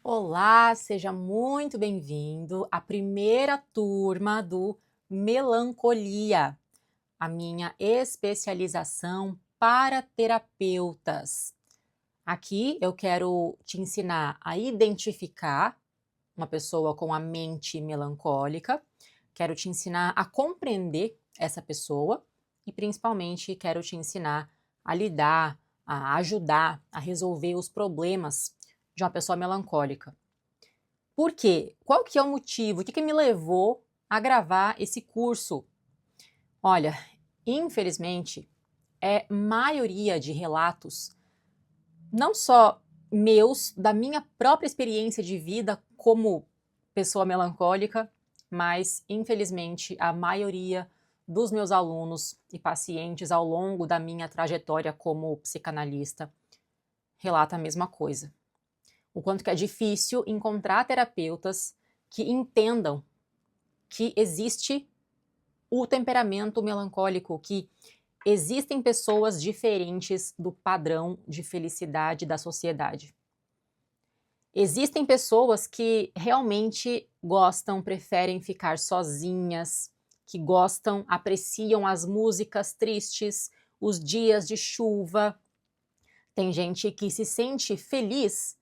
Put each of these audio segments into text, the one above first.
Olá, seja muito bem-vindo à primeira turma do Melancolia, a minha especialização para terapeutas. Aqui eu quero te ensinar a identificar uma pessoa com a mente melancólica, quero te ensinar a compreender essa pessoa e principalmente quero te ensinar a lidar, a ajudar a resolver os problemas de uma pessoa melancólica. Por quê? Qual que é o motivo? O que me levou a gravar esse curso? Olha, infelizmente, maioria de relatos, não só meus, da minha própria experiência de vida como pessoa melancólica, mas infelizmente a maioria dos meus alunos e pacientes ao longo da minha trajetória como psicanalista relata a mesma coisa. O quanto que é difícil encontrar terapeutas que entendam que existe o temperamento melancólico, que existem pessoas diferentes do padrão de felicidade da sociedade. Existem pessoas que realmente gostam, preferem ficar sozinhas, que gostam, apreciam as músicas tristes, os dias de chuva. Tem gente que se sente feliz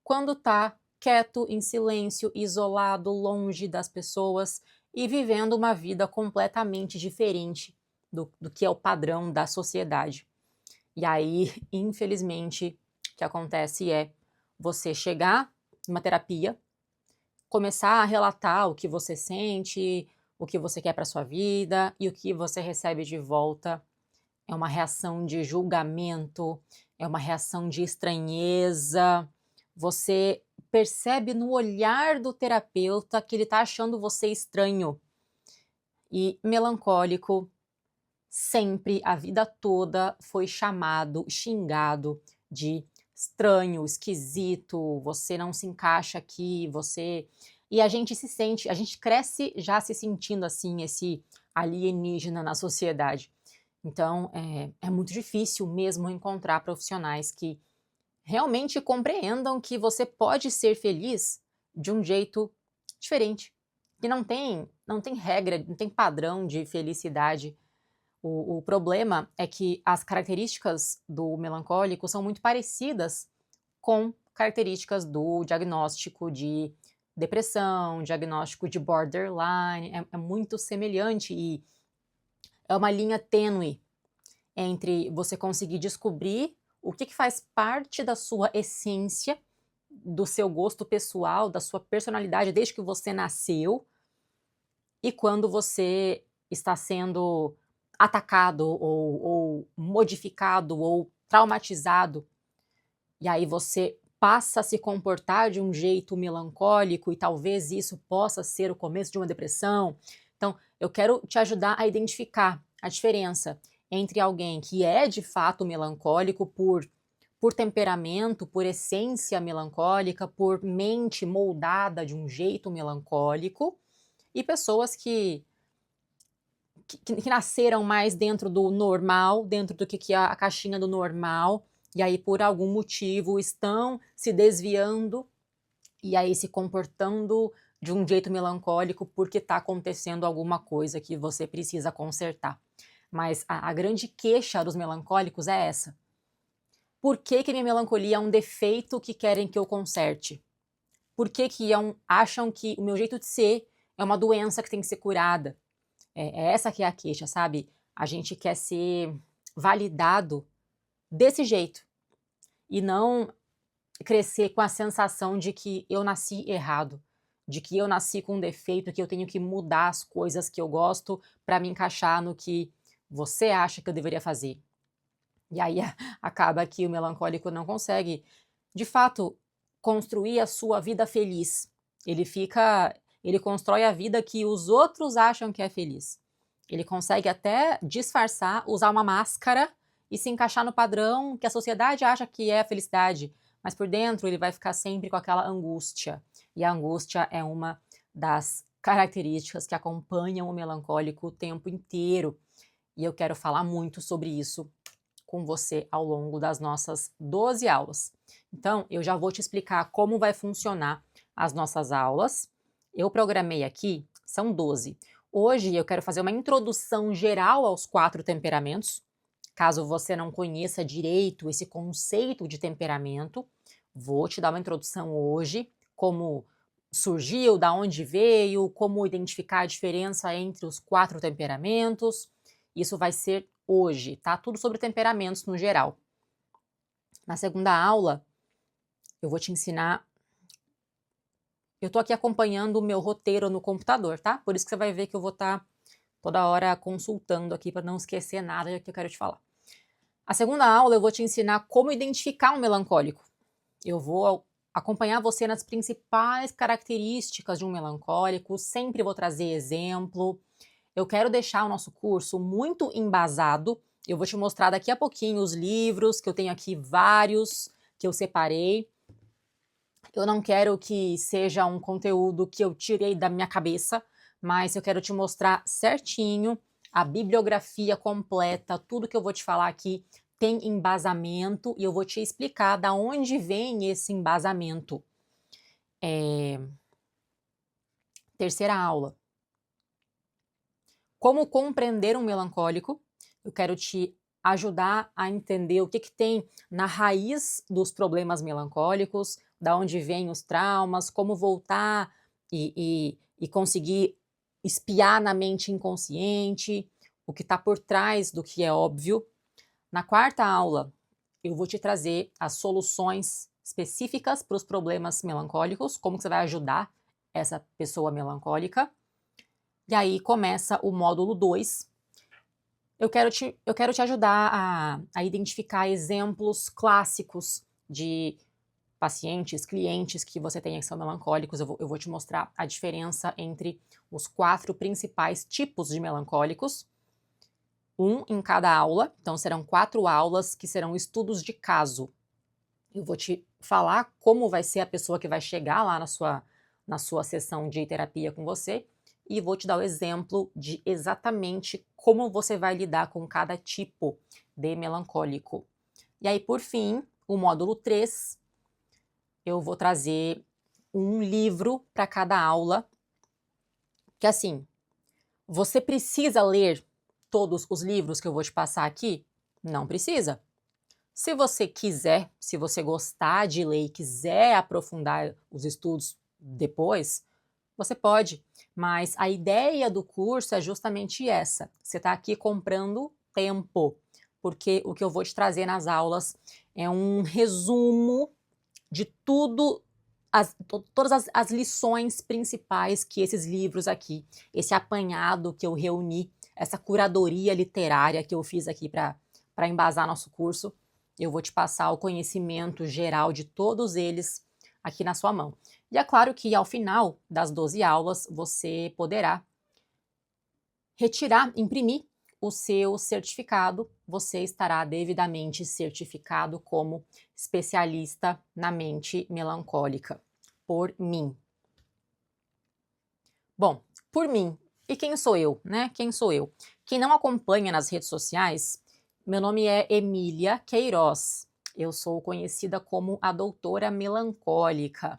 quando está quieto, em silêncio, isolado, longe das pessoas e vivendo uma vida completamente diferente do que é o padrão da sociedade. E aí, infelizmente, o que acontece é você chegar numa terapia, começar a relatar o que você sente, o que você quer para sua vida e o que você recebe de volta é uma reação de julgamento, é uma reação de estranheza. Você percebe no olhar do terapeuta que ele está achando você estranho. E melancólico, sempre, a vida toda, foi chamado, xingado de estranho, esquisito, você não se encaixa aqui, você. E a gente se sente, a gente cresce já se sentindo assim, esse alienígena na sociedade. Então, é muito difícil mesmo encontrar profissionais que realmente compreendam que você pode ser feliz de um jeito diferente, que não tem regra, não tem padrão de felicidade. O problema é que as características do melancólico são muito parecidas com características do diagnóstico de depressão, diagnóstico de borderline, é muito semelhante e é uma linha tênue entre você conseguir descobrir o que faz parte da sua essência, do seu gosto pessoal, da sua personalidade desde que você nasceu, e quando você está sendo atacado ou modificado ou traumatizado, e aí você passa a se comportar de um jeito melancólico e talvez isso possa ser o começo de uma depressão. Então, eu quero te ajudar a identificar a diferença entre alguém que é de fato melancólico por temperamento, por essência melancólica, por mente moldada de um jeito melancólico, e pessoas que nasceram mais dentro do normal, dentro do que é a caixinha do normal, e aí por algum motivo estão se desviando e aí se comportando de um jeito melancólico porque está acontecendo alguma coisa que você precisa consertar. Mas a grande queixa dos melancólicos é essa. Por que minha melancolia é um defeito que querem que eu conserte? Por que acham que o meu jeito de ser é uma doença que tem que ser curada? É essa que é a queixa, sabe? A gente quer ser validado desse jeito e não crescer com a sensação de que eu nasci errado, de que eu nasci com um defeito, que eu tenho que mudar as coisas que eu gosto para me encaixar no que você acha que eu deveria fazer. E aí acaba que o melancólico não consegue, de fato, construir a sua vida feliz. Ele constrói a vida que os outros acham que é feliz. Ele consegue até disfarçar, usar uma máscara e se encaixar no padrão que a sociedade acha que é a felicidade, mas por dentro ele vai ficar sempre com aquela angústia. E a angústia é uma das características que acompanham o melancólico o tempo inteiro. E eu quero falar muito sobre isso com você ao longo das nossas 12 aulas. Então, eu já vou te explicar como vai funcionar as nossas aulas. Eu programei aqui, são 12. Hoje eu quero fazer uma introdução geral aos 4 temperamentos. Caso você não conheça direito esse conceito de temperamento, vou te dar uma introdução hoje, como surgiu, da onde veio, como identificar a diferença entre os 4 temperamentos. Isso vai ser hoje, tá? Tudo sobre temperamentos no geral. Na segunda aula, eu vou te ensinar. Eu tô aqui acompanhando o meu roteiro no computador, tá? Por isso que você vai ver que eu vou estar toda hora consultando aqui para não esquecer nada que eu quero te falar. A segunda aula eu vou te ensinar como identificar um melancólico. Eu vou acompanhar você nas principais características de um melancólico, sempre vou trazer exemplo. Eu quero deixar o nosso curso muito embasado. Eu vou te mostrar daqui a pouquinho os livros, que eu tenho aqui vários que eu separei. Eu não quero que seja um conteúdo que eu tirei da minha cabeça, mas eu quero te mostrar certinho a bibliografia completa, tudo que eu vou te falar aqui tem embasamento e eu vou te explicar da onde vem esse embasamento. Terceira aula. Como compreender um melancólico? Eu quero te ajudar a entender o que tem na raiz dos problemas melancólicos, da onde vêm os traumas, como voltar e conseguir espiar na mente inconsciente, o que está por trás do que é óbvio. Na quarta aula, eu vou te trazer as soluções específicas para os problemas melancólicos, como que você vai ajudar essa pessoa melancólica. E aí começa o módulo 2. Eu quero te ajudar a identificar exemplos clássicos de pacientes, clientes que você tem que são melancólicos. Eu vou te mostrar a diferença entre os 4 principais tipos de melancólicos. Um em cada aula, então serão 4 aulas que serão estudos de caso. Eu vou te falar como vai ser a pessoa que vai chegar lá na sua sessão de terapia com você e vou te dar o exemplo de exatamente como você vai lidar com cada tipo de melancólico. E aí, por fim, o módulo 3, eu vou trazer um livro para cada aula, que assim, você precisa ler todos os livros que eu vou te passar aqui? Não precisa. Se você quiser, se você gostar de ler e quiser aprofundar os estudos depois, você pode. Mas a ideia do curso é justamente essa. Você está aqui comprando tempo, porque o que eu vou te trazer nas aulas é um resumo de tudo, todas as lições principais que esses livros aqui, esse apanhado que eu reuni, essa curadoria literária que eu fiz aqui para embasar nosso curso, eu vou te passar o conhecimento geral de todos eles aqui na sua mão. E é claro que ao final das 12 aulas você poderá retirar, imprimir o seu certificado, você estará devidamente certificado como especialista na mente melancólica, por mim. Bom, por mim. E quem sou eu, né? Quem sou eu? Quem não acompanha nas redes sociais, meu nome é Emília Queiroz. Eu sou conhecida como a doutora melancólica.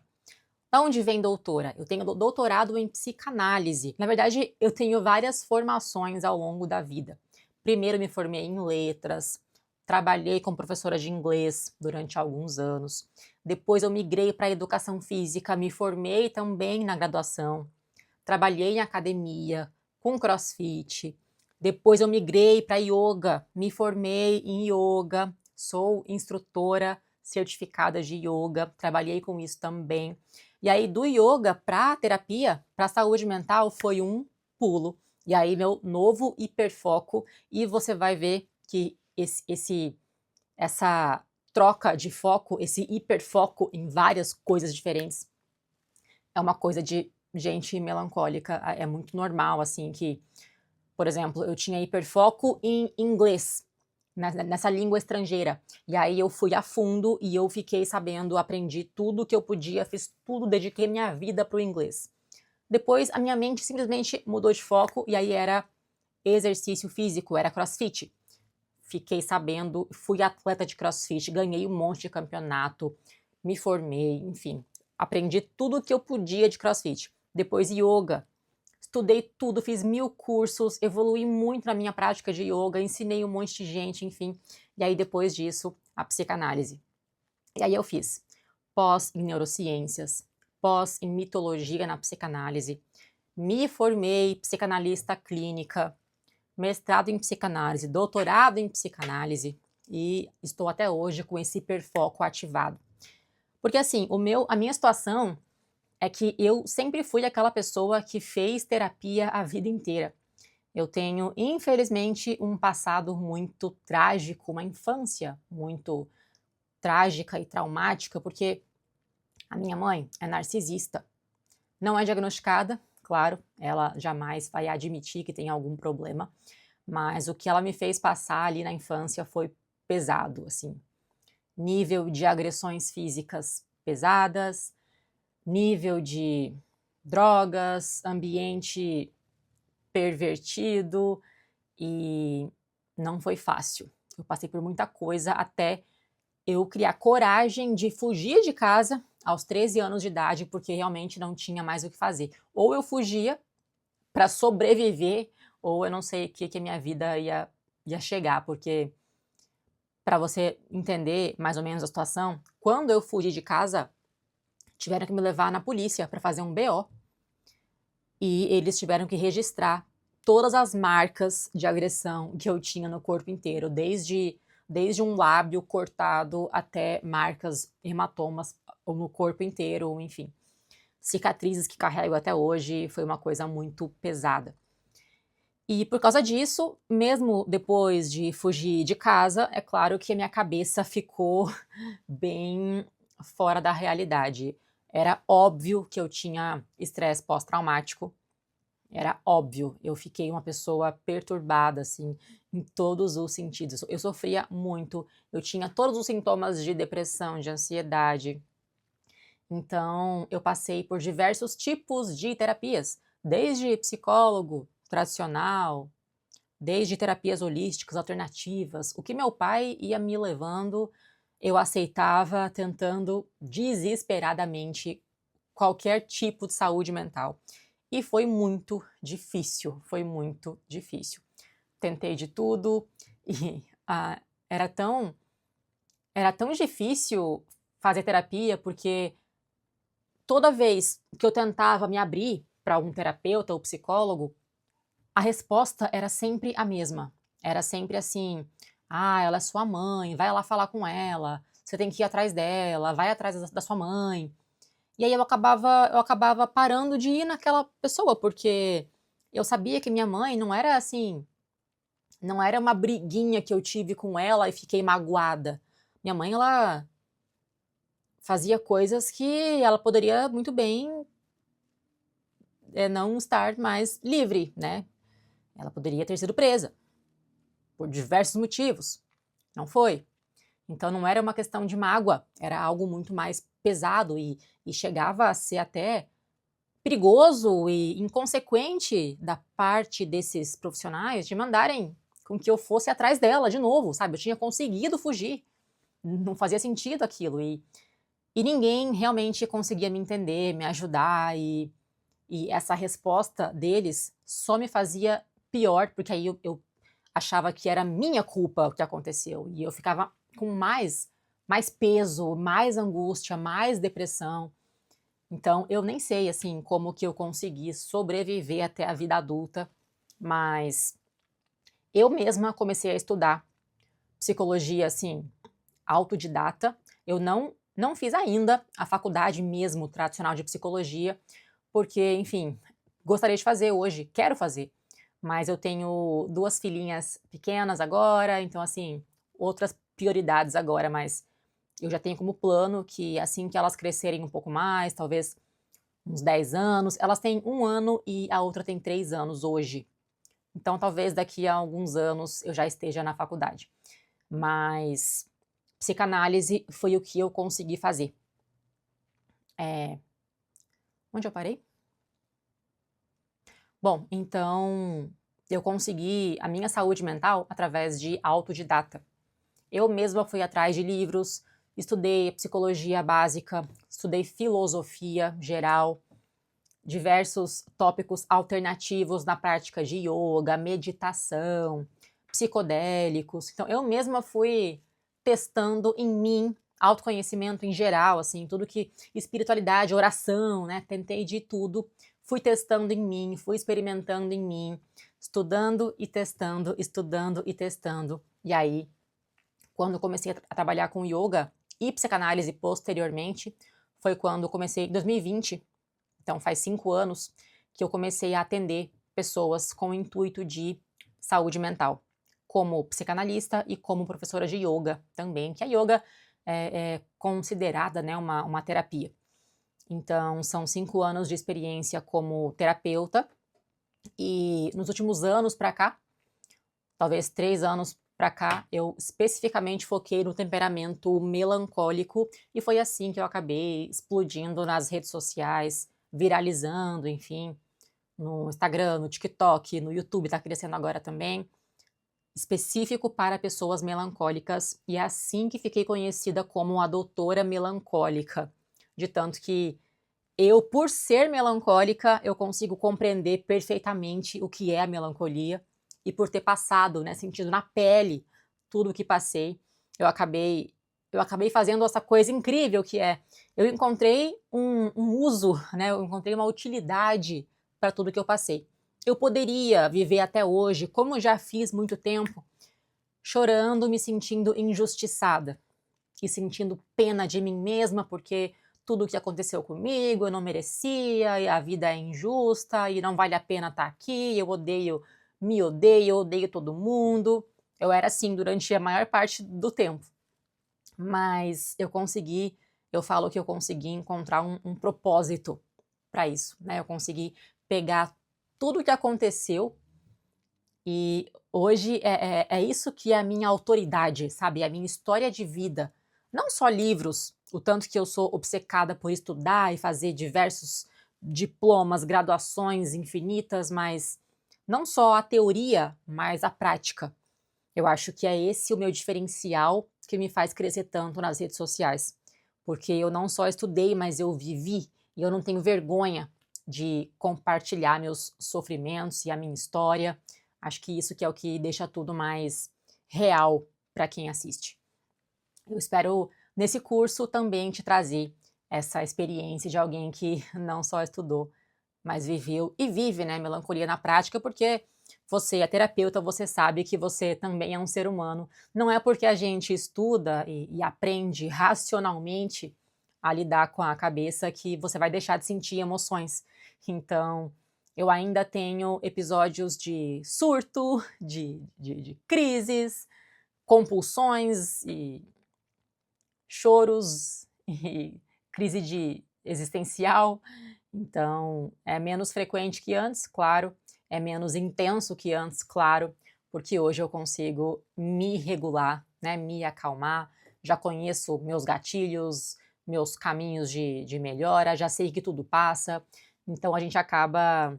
Da onde vem doutora? Eu tenho doutorado em psicanálise. Na verdade, eu tenho várias formações ao longo da vida. Primeiro me formei em letras, trabalhei como professora de inglês durante alguns anos. Depois eu migrei para a educação física, me formei também na graduação. Trabalhei em academia, com crossfit. Depois eu migrei para yoga, me formei em yoga, sou instrutora certificada de yoga, trabalhei com isso também. E aí do yoga para a terapia, para a saúde mental, foi um pulo. E aí meu novo hiperfoco, e você vai ver que essa troca de foco, esse hiperfoco em várias coisas diferentes, é uma coisa de gente melancólica. É muito normal, assim, que, por exemplo, eu tinha hiperfoco em inglês, nessa língua estrangeira. E aí eu fui a fundo e eu fiquei sabendo, aprendi tudo que eu podia, fiz tudo, dediquei minha vida para o inglês. Depois a minha mente simplesmente mudou de foco e aí era exercício físico, era crossfit. fiquei sabendo, fui atleta de CrossFit, ganhei um monte de campeonato, me formei, enfim, aprendi tudo o que eu podia de CrossFit. Depois yoga, estudei tudo, fiz 1000 cursos, evoluí muito na minha prática de yoga, ensinei um monte de gente, enfim. E aí depois disso, a psicanálise. E aí eu fiz pós em neurociências, pós em mitologia na psicanálise, me formei psicanalista clínica, mestrado em psicanálise, doutorado em psicanálise e estou até hoje com esse hiperfoco ativado. Porque assim, a minha situação é que eu sempre fui aquela pessoa que fez terapia a vida inteira. Eu tenho, infelizmente, um passado muito trágico, uma infância muito trágica e traumática, porque a minha mãe é narcisista. Não é diagnosticada, claro, ela jamais vai admitir que tem algum problema, mas o que ela me fez passar ali na infância foi pesado, assim. Nível de agressões físicas pesadas, nível de drogas, ambiente pervertido e não foi fácil. Eu passei por muita coisa até eu criar coragem de fugir de casa aos 13 anos de idade, porque realmente não tinha mais o que fazer. Ou eu fugia para sobreviver, ou eu não sei o que a minha vida ia chegar, porque para você entender mais ou menos a situação, quando eu fugi de casa, tiveram que me levar na polícia para fazer um BO. E eles tiveram que registrar todas as marcas de agressão que eu tinha no corpo inteiro, desde um lábio cortado até marcas, hematomas no corpo inteiro, enfim. Cicatrizes que carrego até hoje, foi uma coisa muito pesada. E por causa disso, mesmo depois de fugir de casa, é claro que a minha cabeça ficou bem fora da realidade. Era óbvio que eu tinha estresse pós-traumático, era óbvio, eu fiquei uma pessoa perturbada, assim, em todos os sentidos. Eu sofria muito, eu tinha todos os sintomas de depressão, de ansiedade. Então, eu passei por diversos tipos de terapias, desde psicólogo tradicional, desde terapias holísticas, alternativas. O que meu pai ia me levando, eu aceitava, tentando desesperadamente qualquer tipo de saúde mental. E foi muito difícil, foi muito difícil. Tentei de tudo e era tão difícil fazer terapia, porque toda vez que eu tentava me abrir para um terapeuta ou psicólogo, a resposta era sempre a mesma. Era sempre assim: ah, ela é sua mãe, vai lá falar com ela, você tem que ir atrás dela, vai atrás da sua mãe. E aí eu acabava parando de ir naquela pessoa, porque eu sabia que minha mãe não era assim, não era uma briguinha que eu tive com ela e fiquei magoada. Minha mãe, ela fazia coisas que ela poderia muito bem não estar mais livre, né? Ela poderia ter sido presa por diversos motivos. Não foi. Então não era uma questão de mágoa, era algo muito mais pesado e chegava a ser até perigoso e inconsequente da parte desses profissionais de mandarem com que eu fosse atrás dela de novo, sabe? Eu tinha conseguido fugir, não fazia sentido aquilo e ninguém realmente conseguia me entender, me ajudar e essa resposta deles só me fazia pior, porque aí eu achava que era minha culpa o que aconteceu e eu ficava com mais peso, mais angústia, mais depressão. Então, eu nem sei, assim, como que eu consegui sobreviver até a vida adulta, mas eu mesma comecei a estudar psicologia, assim, autodidata. Eu não fiz ainda a faculdade mesmo tradicional de psicologia, porque, enfim, gostaria de fazer hoje, quero fazer, mas eu tenho 2 filhinhas pequenas agora, então, assim, outras prioridades agora, mas eu já tenho como plano que assim que elas crescerem um pouco mais, talvez uns 10 anos, elas têm 1 ano e a outra tem 3 anos hoje. Então talvez daqui a alguns anos eu já esteja na faculdade. Mas psicanálise foi o que eu consegui fazer. Onde eu parei? Bom, então eu consegui a minha saúde mental através de autodidata. Eu mesma fui atrás de livros, estudei psicologia básica, estudei filosofia geral, diversos tópicos alternativos na prática de yoga, meditação, psicodélicos. Então, eu mesma fui testando em mim, autoconhecimento em geral, assim, tudo que espiritualidade, oração, né? Tentei de tudo, fui testando em mim, fui experimentando em mim, estudando e testando, estudando e testando. E aí, quando eu comecei a trabalhar com yoga e psicanálise posteriormente, foi quando eu comecei em 2020. Então, faz 5 anos que eu comecei a atender pessoas com o intuito de saúde mental, como psicanalista e como professora de yoga também, que a yoga é considerada, né, uma terapia. Então, são 5 anos de experiência como terapeuta e nos últimos anos para cá, talvez 3 anos para cá, eu especificamente foquei no temperamento melancólico e foi assim que eu acabei explodindo nas redes sociais, viralizando, enfim, no Instagram, no TikTok, no YouTube, tá crescendo agora também, específico para pessoas melancólicas, e é assim que fiquei conhecida como a doutora melancólica, de tanto que eu, por ser melancólica, eu consigo compreender perfeitamente o que é a melancolia, e por ter passado, né, sentido na pele tudo o que passei, eu acabei fazendo essa coisa incrível que é, eu encontrei um uso, né, eu encontrei uma utilidade para tudo que eu passei. Eu poderia viver até hoje, como já fiz muito tempo, chorando, me sentindo injustiçada e sentindo pena de mim mesma porque tudo o que aconteceu comigo eu não merecia, e a vida é injusta e não vale a pena estar aqui, eu odeio, me odeio, eu odeio todo mundo. Eu era assim durante a maior parte do tempo. Mas eu falo que eu consegui encontrar um propósito para isso, né? Eu consegui pegar tudo o que aconteceu e hoje é isso que é a minha autoridade, sabe? É a minha história de vida. Não só livros, o tanto que eu sou obcecada por estudar e fazer diversos diplomas, graduações infinitas, mas não só a teoria, mas a prática. Eu acho que é esse o meu diferencial que me faz crescer tanto nas redes sociais. Porque eu não só estudei, mas eu vivi e eu não tenho vergonha de compartilhar meus sofrimentos e a minha história. Acho que isso que é o que deixa tudo mais real para quem assiste. Eu espero, nesse curso, também te trazer essa experiência de alguém que não só estudou, mas viveu e vive, né, melancolia na prática, porque você é terapeuta, você sabe que você também é um ser humano. Não é porque a gente estuda e aprende racionalmente a lidar com a cabeça que você vai deixar de sentir emoções. Então, eu ainda tenho episódios de surto, de crises, compulsões e choros e crise de existencial. Então, é menos frequente que antes, claro, é menos intenso que antes, claro, porque hoje eu consigo me regular, né, me acalmar, já conheço meus gatilhos, meus caminhos de melhora, já sei que tudo passa, então a gente acaba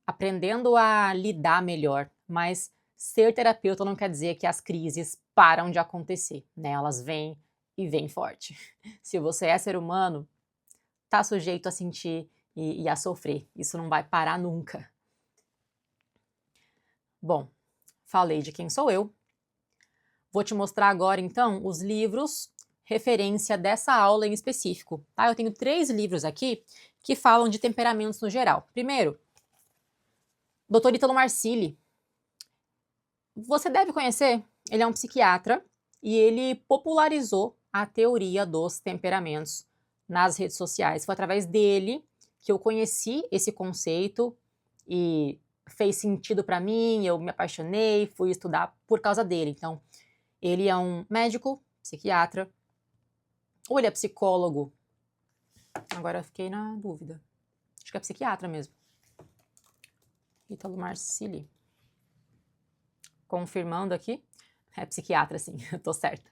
aprendendo a lidar melhor, mas ser terapeuta não quer dizer que as crises param de acontecer, né, elas vêm e vêm forte. Se você é ser humano, tá sujeito a sentir e a sofrer. Isso não vai parar nunca. Bom, falei de quem sou eu. Vou te mostrar agora, então, os livros referência dessa aula em específico. Tá? Eu tenho 3 livros aqui que falam de temperamentos no geral. Primeiro, Dr. Ítalo Marcilli. Você deve conhecer, ele é um psiquiatra e ele popularizou a teoria dos temperamentos nas redes sociais. Foi através dele que eu conheci esse conceito e fez sentido para mim, eu me apaixonei, fui estudar por causa dele. Então, ele é um médico, psiquiatra, ou ele é psicólogo? Agora eu fiquei na dúvida. Acho que é psiquiatra mesmo. Ítalo Marcilli. Confirmando aqui. É psiquiatra, sim, eu tô certa.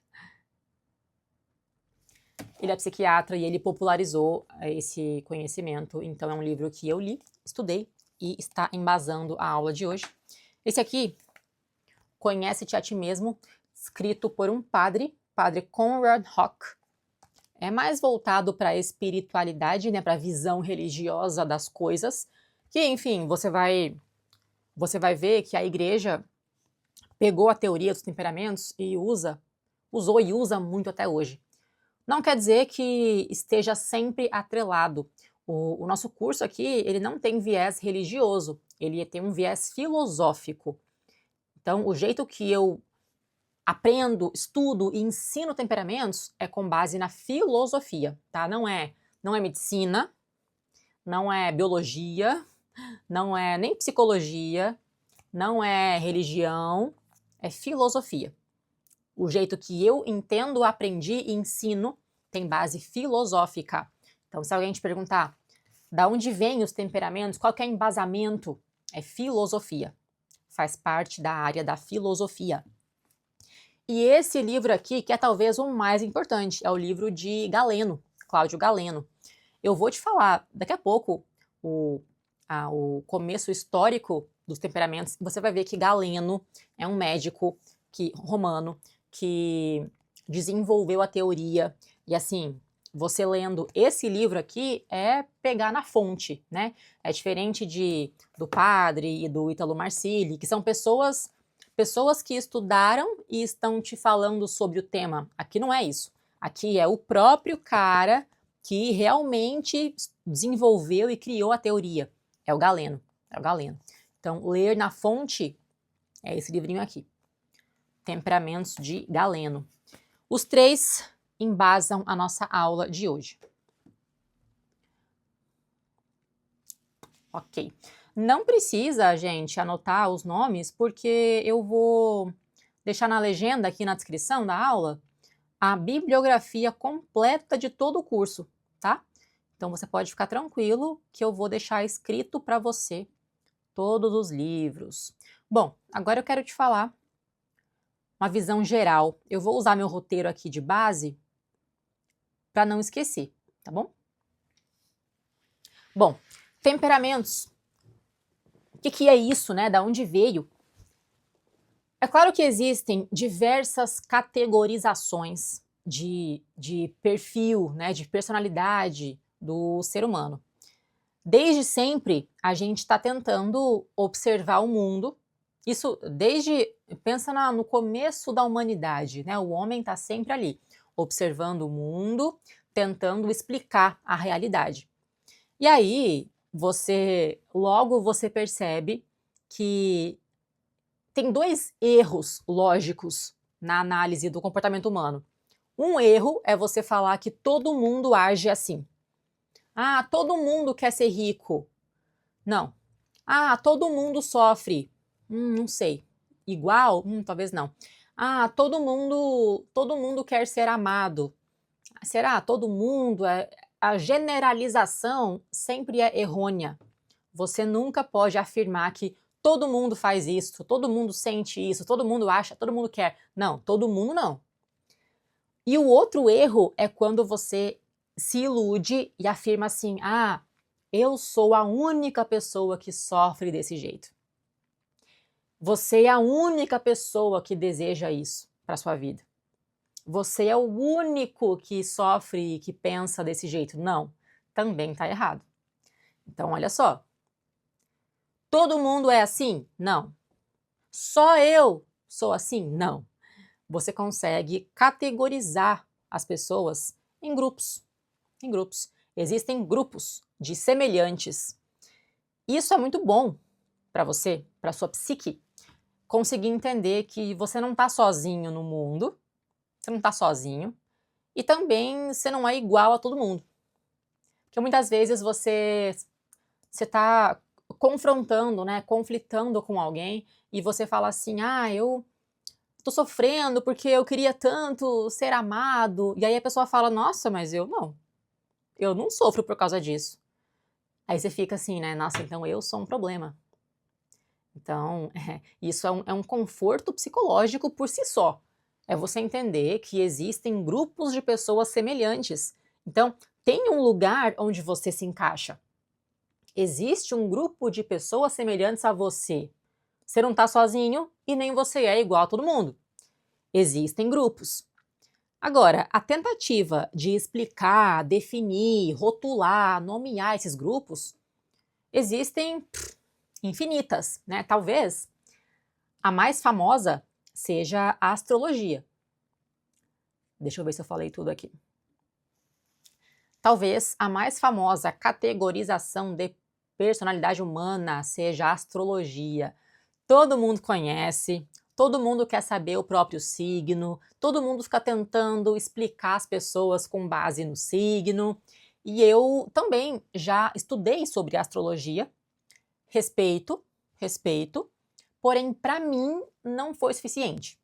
Ele é psiquiatra e ele popularizou esse conhecimento, então é um livro que eu li, estudei e está embasando a aula de hoje. Esse aqui, Conhece-te a ti mesmo, escrito por um padre, Padre Conrad Hock. É mais voltado para a espiritualidade, né, para a visão religiosa das coisas, que, enfim, você vai ver que a igreja pegou a teoria dos temperamentos e usou e usa muito até hoje. Não quer dizer que esteja sempre atrelado. O nosso curso aqui, ele não tem viés religioso, ele tem um viés filosófico. Então, o jeito que eu aprendo, estudo e ensino temperamentos é com base na filosofia, tá? Não é medicina, não é biologia, não é nem psicologia, não é religião, é filosofia. O jeito que eu entendo, aprendi e ensino tem base filosófica. Então, se alguém te perguntar da onde vêm os temperamentos, qual que é o embasamento, é filosofia. Faz parte da área da filosofia. E esse livro aqui, que é talvez o mais importante, é o livro de Galeno, Cláudio Galeno. Eu vou te falar daqui a pouco o começo histórico dos temperamentos. Você vai ver que Galeno é um médico romano que desenvolveu a teoria. E assim, você lendo esse livro aqui é pegar na fonte, né? É diferente do Padre e do Ítalo Marcilli, que são pessoas que estudaram e estão te falando sobre o tema. Aqui não é isso. Aqui é o próprio cara que realmente desenvolveu e criou a teoria. É o Galeno. É o Galeno. Então, ler na fonte é esse livrinho aqui. Temperamentos de Galeno. Os 3 embasam a nossa aula de hoje. Ok. Não precisa, gente, anotar os nomes, porque eu vou deixar na legenda aqui na descrição da aula a bibliografia completa de todo o curso, tá? Então você pode ficar tranquilo que eu vou deixar escrito para você todos os livros. Bom, agora eu quero te falar uma visão geral. Eu vou usar meu roteiro aqui de base para não esquecer, tá bom? Bom, temperamentos. O que é isso, né? Da onde veio? É claro que existem diversas categorizações de perfil, né, de personalidade do ser humano. Desde sempre, a gente está tentando observar o mundo. Isso pensa no começo da humanidade, né? O homem está sempre ali, observando o mundo, tentando explicar a realidade. E aí, logo você percebe que tem 2 erros lógicos na análise do comportamento humano. Um erro é você falar que todo mundo age assim. Ah, todo mundo quer ser rico. Não. Ah, todo mundo sofre. Não sei. Igual? Talvez não. Ah, todo mundo quer ser amado. Será? Todo mundo? A generalização sempre é errônea. Você nunca pode afirmar que todo mundo faz isso, todo mundo sente isso, todo mundo acha, todo mundo quer. Não, todo mundo não. E o outro erro é quando você se ilude e afirma assim: ah, eu sou a única pessoa que sofre desse jeito. Você é a única pessoa que deseja isso para sua vida. Você é o único que sofre e que pensa desse jeito. Não, também está errado. Então, olha só. Todo mundo é assim? Não. Só eu sou assim? Não. Você consegue categorizar as pessoas em grupos. Em grupos. Existem grupos de semelhantes. Isso é muito bom para você, para sua psique, conseguir entender que você não está sozinho no mundo, você não está sozinho, e também você não é igual a todo mundo. Porque muitas vezes você está confrontando, né, conflitando com alguém, e você fala assim: ah, eu tô sofrendo porque eu queria tanto ser amado. E aí a pessoa fala: nossa, mas eu não sofro por causa disso. Aí você fica assim, né, nossa, então eu sou um problema. Então, isso é um conforto psicológico por si só. É você entender que existem grupos de pessoas semelhantes. Então, tem um lugar onde você se encaixa. Existe um grupo de pessoas semelhantes a você. Você não está sozinho e nem você é igual a todo mundo. Existem grupos. Agora, a tentativa de explicar, definir, rotular, nomear esses grupos, existem infinitas, né? Talvez a mais famosa seja a astrologia. Deixa eu ver se eu falei tudo aqui. Talvez a mais famosa categorização de personalidade humana seja a astrologia. Todo mundo conhece, todo mundo quer saber o próprio signo, todo mundo fica tentando explicar as pessoas com base no signo. E eu também já estudei sobre astrologia, respeito, porém para mim não foi suficiente.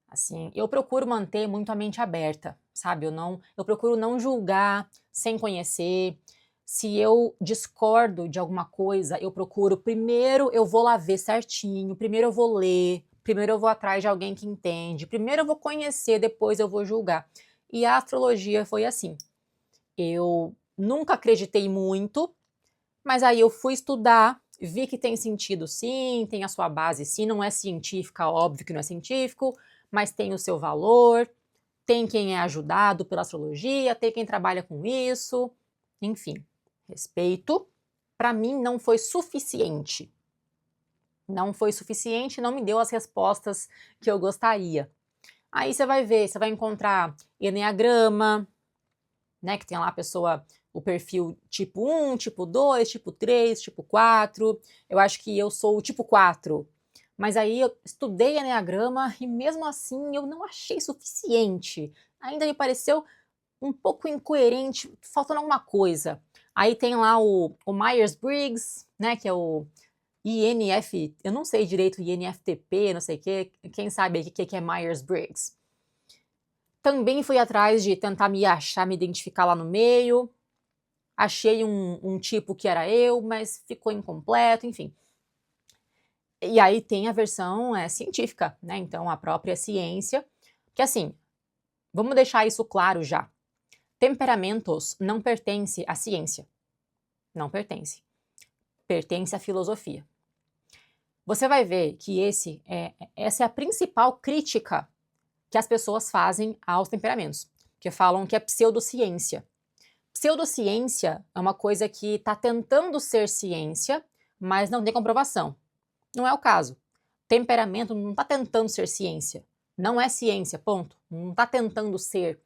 Assim, eu procuro manter muito a mente aberta, sabe? Eu procuro não julgar sem conhecer. Se eu discordo de alguma coisa, eu procuro, primeiro eu vou lá ver certinho, primeiro eu vou ler, primeiro eu vou atrás de alguém que entende, primeiro eu vou conhecer, depois eu vou julgar. E a astrologia foi assim. Eu nunca acreditei muito, mas aí eu fui estudar, vi que tem sentido sim, tem a sua base sim, não é científica, óbvio que não é científico, mas tem o seu valor, tem quem é ajudado pela astrologia, tem quem trabalha com isso, enfim, respeito. Para mim não foi suficiente. Não foi suficiente, não me deu as respostas que eu gostaria. Aí você vai ver, você vai encontrar eneagrama, né, que tem lá a pessoa, o perfil tipo 1, tipo 2, tipo 3, tipo 4. Eu acho que eu sou o tipo 4. Mas aí eu estudei eneagrama e mesmo assim eu não achei suficiente. Ainda me pareceu um pouco incoerente, faltando alguma coisa. Aí tem lá o Myers-Briggs, né, que é o INF, eu não sei direito, INFTP, não sei o que, quem sabe o que é Myers-Briggs. Também fui atrás de tentar me achar, me identificar lá no meio. Achei um tipo que era eu, mas ficou incompleto, enfim. E aí tem a versão científica, né? Então, a própria ciência. Que assim, vamos deixar isso claro já. Temperamentos não pertence à ciência. Não pertence. Pertence à filosofia. Você vai ver que essa é a principal crítica que as pessoas fazem aos temperamentos. Que falam que é pseudociência. Pseudociência é uma coisa que está tentando ser ciência, mas não tem comprovação. Não é o caso. Temperamento não está tentando ser ciência. Não é ciência, ponto. Não está tentando ser.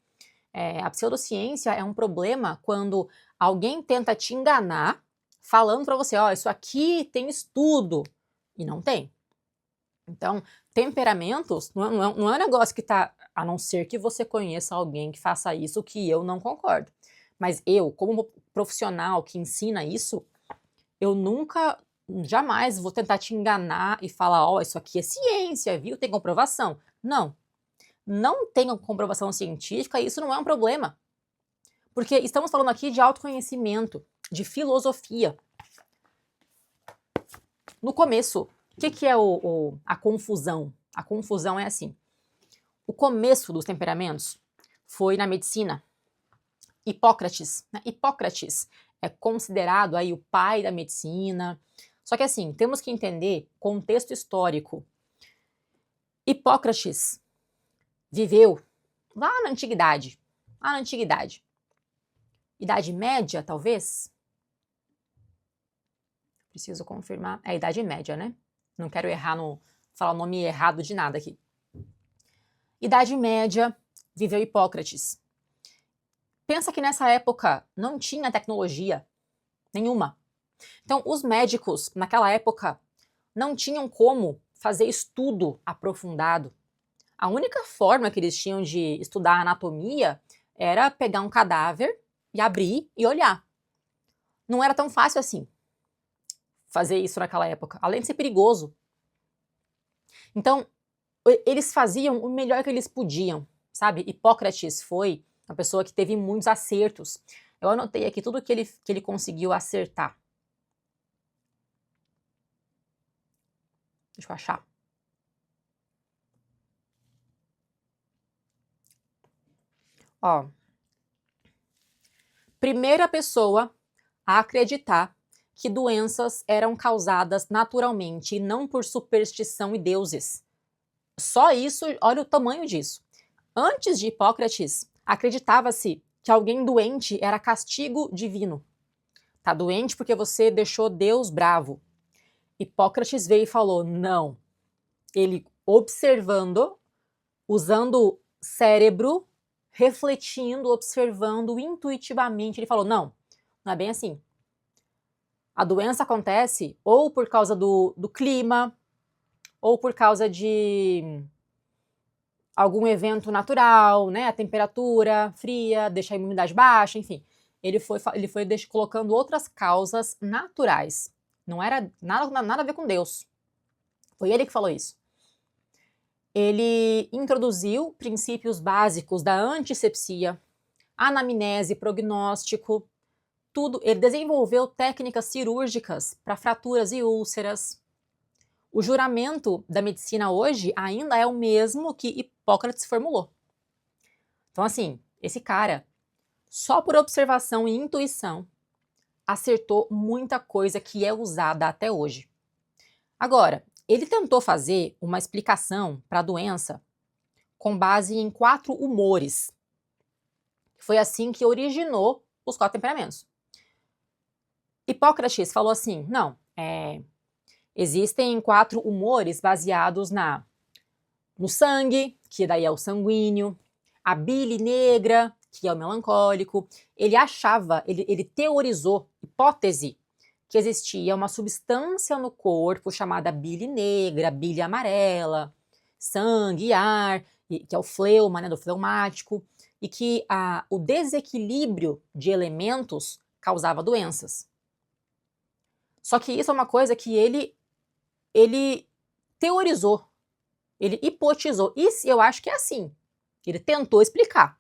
A pseudociência é um problema quando alguém tenta te enganar, falando para você, ó, isso aqui tem estudo. E não tem. Então, temperamentos não é um negócio que está, a não ser que você conheça alguém que faça isso, que eu não concordo. Mas eu, como profissional que ensina isso, eu nunca, jamais vou tentar te enganar e falar, ó, isso aqui é ciência, viu? Tem comprovação. Não. Não tem comprovação científica e isso não é um problema. Porque estamos falando aqui de autoconhecimento, de filosofia. No começo, o que é a confusão? A confusão é assim. O começo dos temperamentos foi na medicina. Hipócrates, né? Hipócrates é considerado aí o pai da medicina. Só que assim, temos que entender contexto histórico. Hipócrates viveu lá na antiguidade. Lá na antiguidade. Idade média, talvez? Preciso confirmar. É Idade Média, né? Não quero falar o nome errado de nada aqui. Idade Média, viveu Hipócrates. Pensa que nessa época não tinha tecnologia nenhuma. Então, os médicos, naquela época, não tinham como fazer estudo aprofundado. A única forma que eles tinham de estudar anatomia era pegar um cadáver e abrir e olhar. Não era tão fácil assim fazer isso naquela época, além de ser perigoso. Então, eles faziam o melhor que eles podiam, sabe? Hipócrates foi uma pessoa que teve muitos acertos. Eu anotei aqui tudo que ele conseguiu acertar. Deixa eu achar. Ó, primeira pessoa a acreditar que doenças eram causadas naturalmente e não por superstição e deuses. Só isso, olha o tamanho disso. Antes de Hipócrates, acreditava-se que alguém doente era castigo divino. Tá doente porque você deixou Deus bravo. Hipócrates veio e falou, não. Ele observando, usando cérebro, refletindo, observando intuitivamente, ele falou, não é bem assim. A doença acontece ou por causa do clima, ou por causa de algum evento natural, né? A temperatura fria, deixa a imunidade baixa, enfim. Ele foi colocando outras causas naturais. Não era nada a ver com Deus. Foi ele que falou isso. Ele introduziu princípios básicos da antisepsia, anamnese, prognóstico, tudo. Ele desenvolveu técnicas cirúrgicas para fraturas e úlceras. O juramento da medicina hoje ainda é o mesmo que Hipócrates formulou. Então, assim, esse cara, só por observação e intuição, acertou muita coisa que é usada até hoje. Agora, ele tentou fazer uma explicação para a doença com base em 4 humores. Foi assim que originou os 4 temperamentos. Hipócrates falou assim, não, existem 4 humores baseados no sangue, que daí é o sanguíneo, a bile negra, que é o melancólico. Ele achava, ele teorizou, hipótese, que existia uma substância no corpo chamada bile negra, bile amarela, sangue e ar, que é o fleuma, né, do fleumático, e que o desequilíbrio de elementos causava doenças. Só que isso é uma coisa que ele teorizou, ele hipotizou. Isso eu acho que é assim. Ele tentou explicar.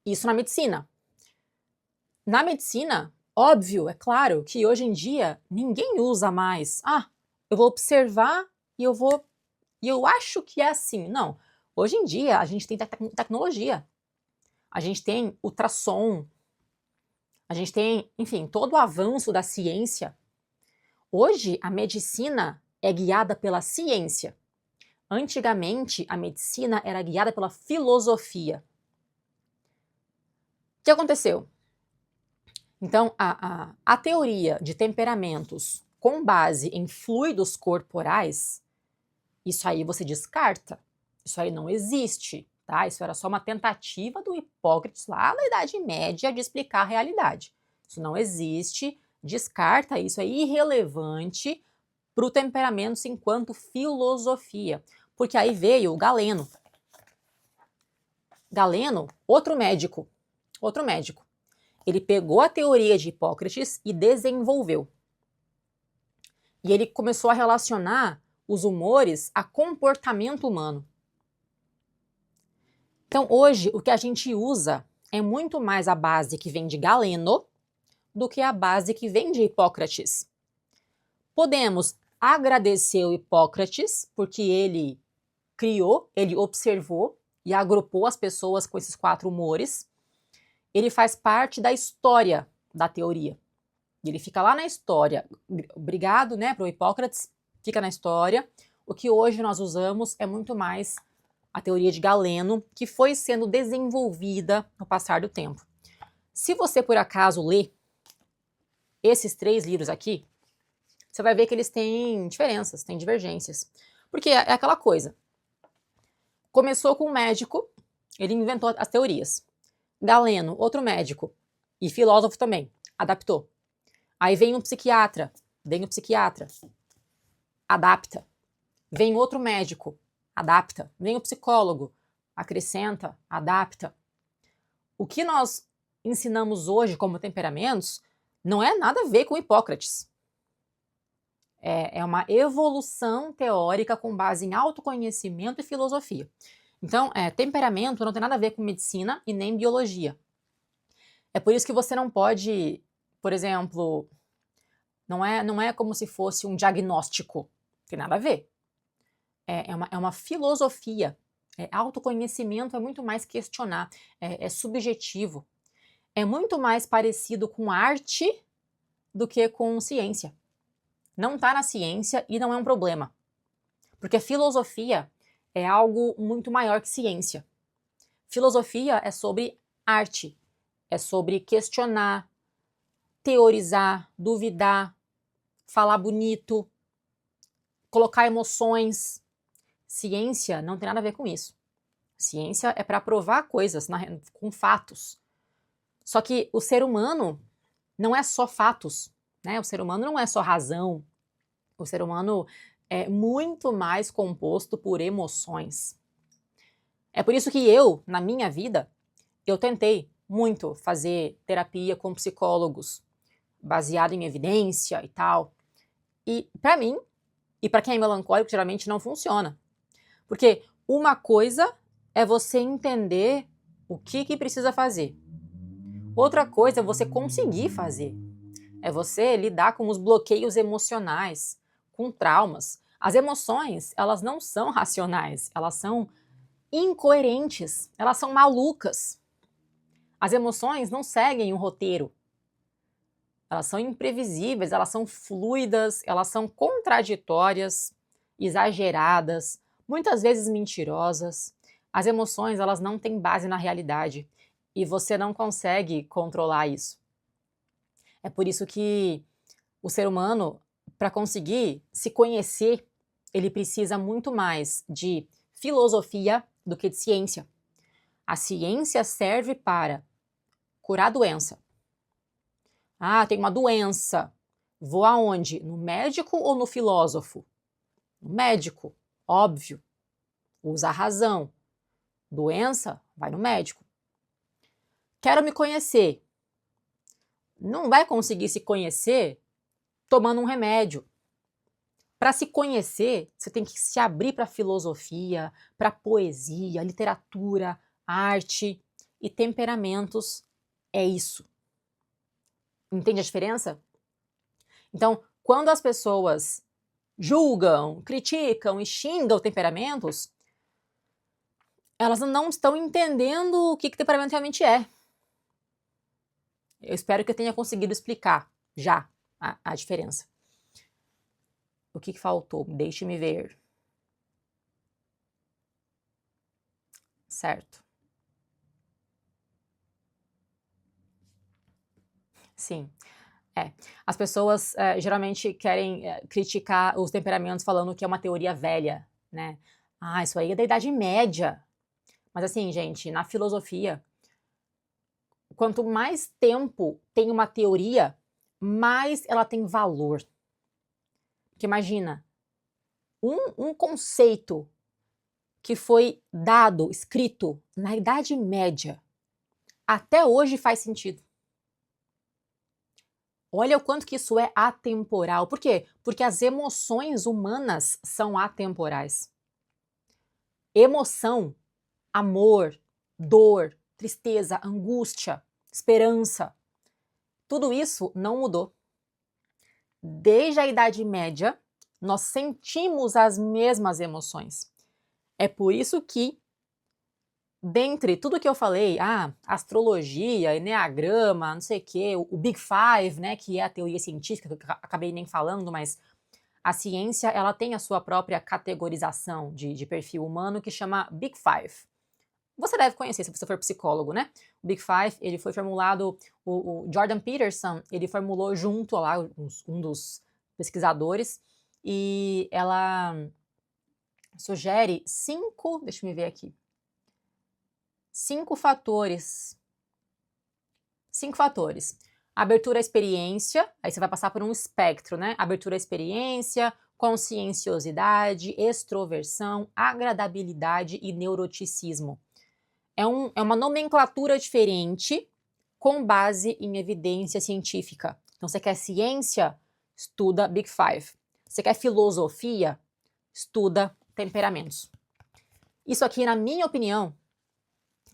Isso na medicina. Na medicina, óbvio, é claro que hoje em dia ninguém usa mais. Eu vou observar e eu acho que é assim. Não. Hoje em dia a gente tem tecnologia. A gente tem ultrassom. A gente tem, enfim, todo o avanço da ciência. Hoje a medicina é guiada pela ciência. Antigamente, a medicina era guiada pela filosofia. O que aconteceu? Então, a teoria de temperamentos com base em fluidos corporais, isso aí você descarta. Isso aí não existe, tá? Isso era só uma tentativa do Hipócrates lá na Idade Média de explicar a realidade. Isso não existe, descarta, isso é irrelevante para o temperamento enquanto filosofia. Porque aí veio o Galeno. Galeno, outro médico. Ele pegou a teoria de Hipócrates e desenvolveu. E ele começou a relacionar os humores a comportamento humano. Então, hoje, o que a gente usa é muito mais a base que vem de Galeno do que a base que vem de Hipócrates. Podemos agradecer o Hipócrates, porque ele criou, ele observou e agrupou as pessoas com esses 4 humores. Ele faz parte da história da teoria. Ele fica lá na história. Obrigado, né, para o Hipócrates, fica na história. O que hoje nós usamos é muito mais a teoria de Galeno, que foi sendo desenvolvida no passar do tempo. Se você, por acaso, ler esses 3 livros aqui, você vai ver que eles têm diferenças, têm divergências. Porque é aquela coisa. Começou com um médico, ele inventou as teorias. Galeno, outro médico, e filósofo também, adaptou. Aí vem um psiquiatra, adapta. Vem outro médico, adapta. Vem o psicólogo, acrescenta, adapta. O que nós ensinamos hoje como temperamentos não é nada a ver com Hipócrates. É uma evolução teórica com base em autoconhecimento e filosofia. Então, temperamento não tem nada a ver com medicina e nem biologia. É por isso que você não pode, por exemplo, não é como se fosse um diagnóstico. Tem nada a ver. É uma filosofia. Autoconhecimento é muito mais questionar. É subjetivo. É muito mais parecido com arte do que com ciência. Não está na ciência e não é um problema. Porque filosofia é algo muito maior que ciência. Filosofia é sobre arte, é sobre questionar, teorizar, duvidar, falar bonito, colocar emoções. Ciência não tem nada a ver com isso. Ciência é para provar coisas com fatos. Só que o ser humano não é só fatos, né? O ser humano não é só razão. O ser humano é muito mais composto por emoções. É por isso que eu, na minha vida, eu tentei muito fazer terapia com psicólogos, baseado em evidência e tal. E para mim, e para quem é melancólico, geralmente não funciona. Porque uma coisa é você entender o que precisa fazer. Outra coisa é você conseguir fazer. É você lidar com os bloqueios emocionais, com traumas. As emoções, elas não são racionais, elas são incoerentes, elas são malucas. As emoções não seguem um roteiro. Elas são imprevisíveis, elas são fluidas, elas são contraditórias, exageradas, muitas vezes mentirosas. As emoções, elas não têm base na realidade e você não consegue controlar isso. É por isso que o ser humano, para conseguir se conhecer, ele precisa muito mais de filosofia do que de ciência. A ciência serve para curar a doença. Ah, tem uma doença. Vou aonde? No médico ou no filósofo? No médico, óbvio. Usa a razão. Doença? Vai no médico. Quero me conhecer. Não vai conseguir se conhecer tomando um remédio. Para se conhecer, você tem que se abrir para a filosofia, para a poesia, literatura, arte e temperamentos. É isso. Entende a diferença? Então, quando as pessoas julgam, criticam e xingam temperamentos, elas não estão entendendo o que temperamento realmente é. Eu espero que eu tenha conseguido explicar já a diferença. O que faltou? Deixe-me ver. Certo. Sim. As pessoas geralmente querem criticar os temperamentos falando que é uma teoria velha, né? Ah, isso aí é da Idade Média. Mas assim, gente, na filosofia, quanto mais tempo tem uma teoria, mais ela tem valor. Porque imagina, um conceito que foi dado, escrito na Idade Média, até hoje faz sentido. Olha o quanto que isso é atemporal. Por quê? Porque as emoções humanas são atemporais. Emoção, amor, dor, tristeza, angústia, esperança, tudo isso não mudou. Desde a Idade Média, nós sentimos as mesmas emoções. É por isso que, dentre tudo que eu falei, astrologia, enneagrama, não sei o quê, o Big Five, né, que é a teoria científica, que eu acabei nem falando, mas a ciência ela tem a sua própria categorização de perfil humano que chama Big Five. Você deve conhecer se você for psicólogo, né? O Big Five, ele foi formulado, o Jordan Peterson, ele formulou junto lá, um dos pesquisadores, e ela sugere 5, deixa eu ver aqui, 5 fatores. 5 fatores. Abertura à experiência, aí você vai passar por um espectro, né? Abertura à experiência, conscienciosidade, extroversão, agradabilidade e neuroticismo. É uma nomenclatura diferente com base em evidência científica. Então, você quer ciência? Estuda Big Five. Você quer filosofia? Estuda temperamentos. Isso aqui, na minha opinião,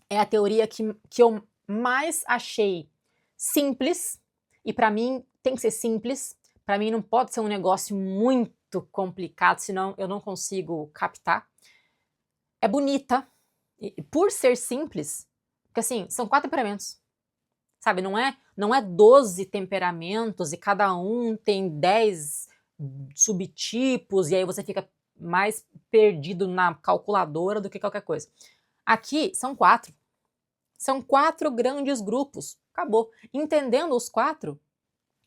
é a teoria que eu mais achei simples, e para mim tem que ser simples, para mim não pode ser um negócio muito complicado, senão eu não consigo captar. É bonita, e por ser simples, porque assim, são 4 temperamentos. sabe? Não é 12 temperamentos e cada um tem 10 subtipos e aí você fica mais perdido na calculadora do que qualquer coisa. Aqui são 4. São 4 grandes grupos. Acabou. Entendendo os 4,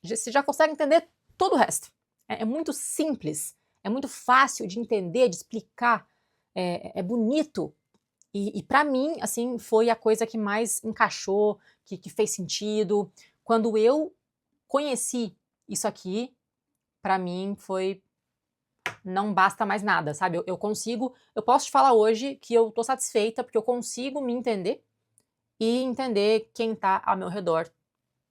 você já consegue entender todo o resto. É muito simples, é muito fácil de entender, de explicar, é bonito. E para mim, assim, foi a coisa que mais encaixou, que fez sentido. Quando eu conheci isso aqui, para mim foi não basta mais nada, sabe? Eu posso te falar hoje que eu tô satisfeita porque eu consigo me entender e entender quem tá ao meu redor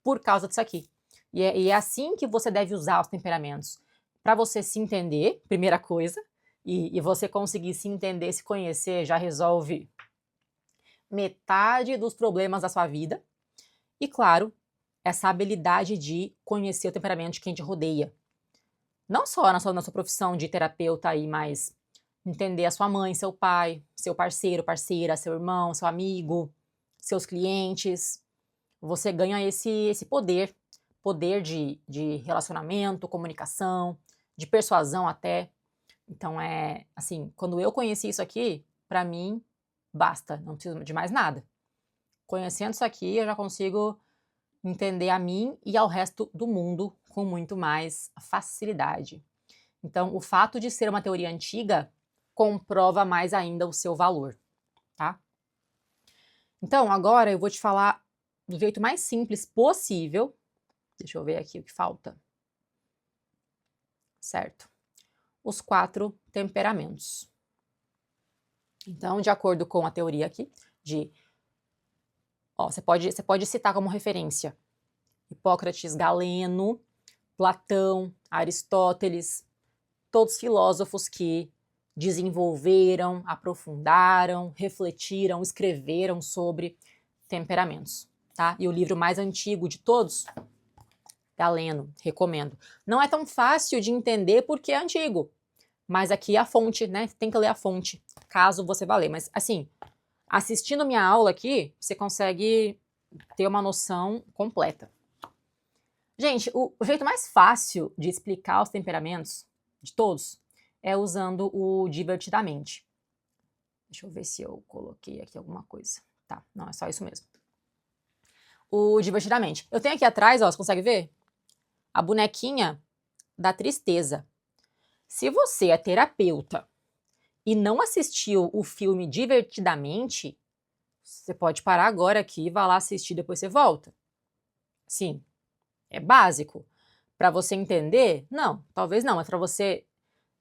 por causa disso aqui. E é assim que você deve usar os temperamentos. Para você se entender, primeira coisa, e você conseguir se entender, se conhecer, já resolve metade dos problemas da sua vida. E claro, essa habilidade de conhecer o temperamento de quem te rodeia. Não só na sua profissão de terapeuta aí, mas entender a sua mãe, seu pai, seu parceiro, parceira, seu irmão, seu amigo, seus clientes. Você ganha esse poder de relacionamento, comunicação, de persuasão até. Então assim, quando eu conheci isso aqui, para mim, basta, não preciso de mais nada. Conhecendo isso aqui, eu já consigo entender a mim e ao resto do mundo com muito mais facilidade. Então, o fato de ser uma teoria antiga comprova mais ainda o seu valor, tá? Então, agora eu vou te falar do jeito mais simples possível. Deixa eu ver aqui o que falta. Certo. Os 4 temperamentos. Então, de acordo com a teoria aqui, você pode citar como referência Hipócrates, Galeno, Platão, Aristóteles, todos filósofos que desenvolveram, aprofundaram, refletiram, escreveram sobre temperamentos, tá? E o livro mais antigo de todos, Galeno, recomendo. Não é tão fácil de entender porque é antigo, mas aqui é a fonte, né? Tem que ler a fonte, caso você vá ler. Mas, assim, assistindo minha aula aqui, você consegue ter uma noção completa. Gente, o jeito mais fácil de explicar os temperamentos de todos é usando o divertidamente. Deixa eu ver se eu coloquei aqui alguma coisa. Tá, não, é só isso mesmo. O divertidamente. Eu tenho aqui atrás, ó, você consegue ver? A bonequinha da tristeza. Se você é terapeuta e não assistiu o filme Divertidamente, você pode parar agora aqui, vá lá assistir, depois você volta. Sim, é básico. Para você entender? Não, talvez não, mas para você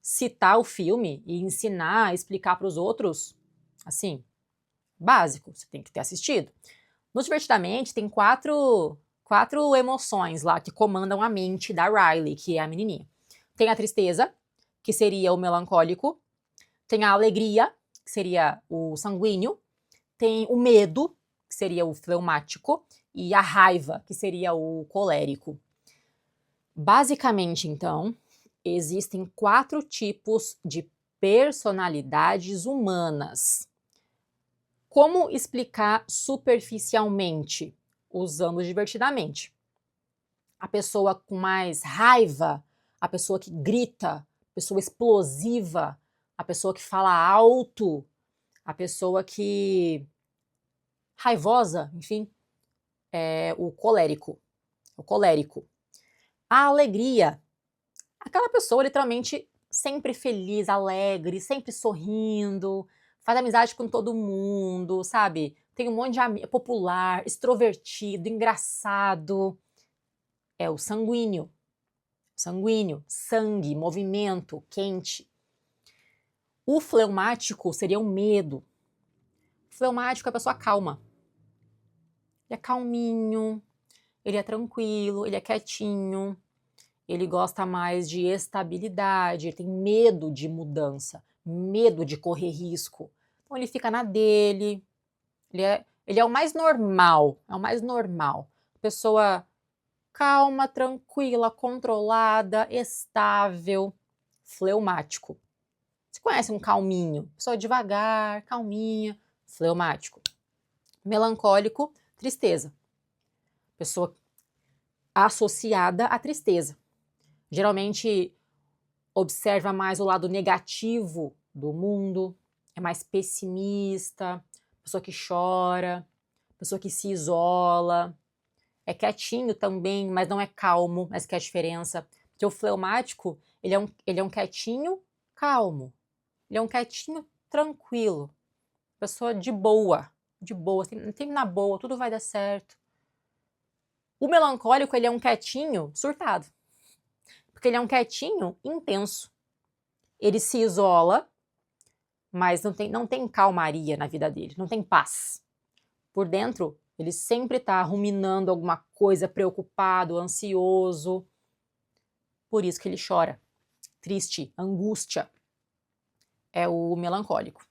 citar o filme e ensinar, explicar para os outros, assim, básico, você tem que ter assistido. No Divertidamente tem quatro emoções lá que comandam a mente da Riley, que é a menininha. Tem a tristeza, que seria o melancólico. Tem a alegria, que seria o sanguíneo. Tem o medo, que seria o fleumático. E a raiva, que seria o colérico. Basicamente, então, existem 4 tipos de personalidades humanas. Como explicar superficialmente? Usando divertidamente. A pessoa com mais raiva, a pessoa que grita, a pessoa explosiva, a pessoa que fala alto, a pessoa que raivosa, enfim, é o colérico. O colérico. A alegria, aquela pessoa literalmente sempre feliz, alegre, sempre sorrindo, faz amizade com todo mundo, sabe? Tem um monte de amigo, popular, extrovertido, engraçado. É o sanguíneo. Sanguíneo, sangue, movimento, quente. O fleumático seria o medo. O fleumático é a pessoa calma. Ele é calminho, ele é tranquilo, ele é quietinho. Ele gosta mais de estabilidade, ele tem medo de mudança, medo de correr risco. Então ele fica na dele, ele é o mais normal, é o mais normal. Pessoa calma, tranquila, controlada, estável, fleumático. Você conhece um calminho? Pessoa devagar, calminha, fleumático. Melancólico, tristeza. pessoa associada à tristeza. Geralmente observa mais o lado negativo do mundo, é mais pessimista, pessoa que chora, pessoa que se isola, é quietinho também, mas não é calmo, essa que é a diferença. Porque o fleumático, ele é um quietinho calmo, ele é um quietinho tranquilo, pessoa de boa, tem na boa, tudo vai dar certo. O melancólico, ele é um quietinho surtado, porque ele é um quietinho intenso. Ele se isola, mas não tem calmaria na vida dele, não tem paz. Por dentro, ele sempre está ruminando alguma coisa, preocupado, ansioso. Por isso que ele chora. Triste, angústia. É o melancólico.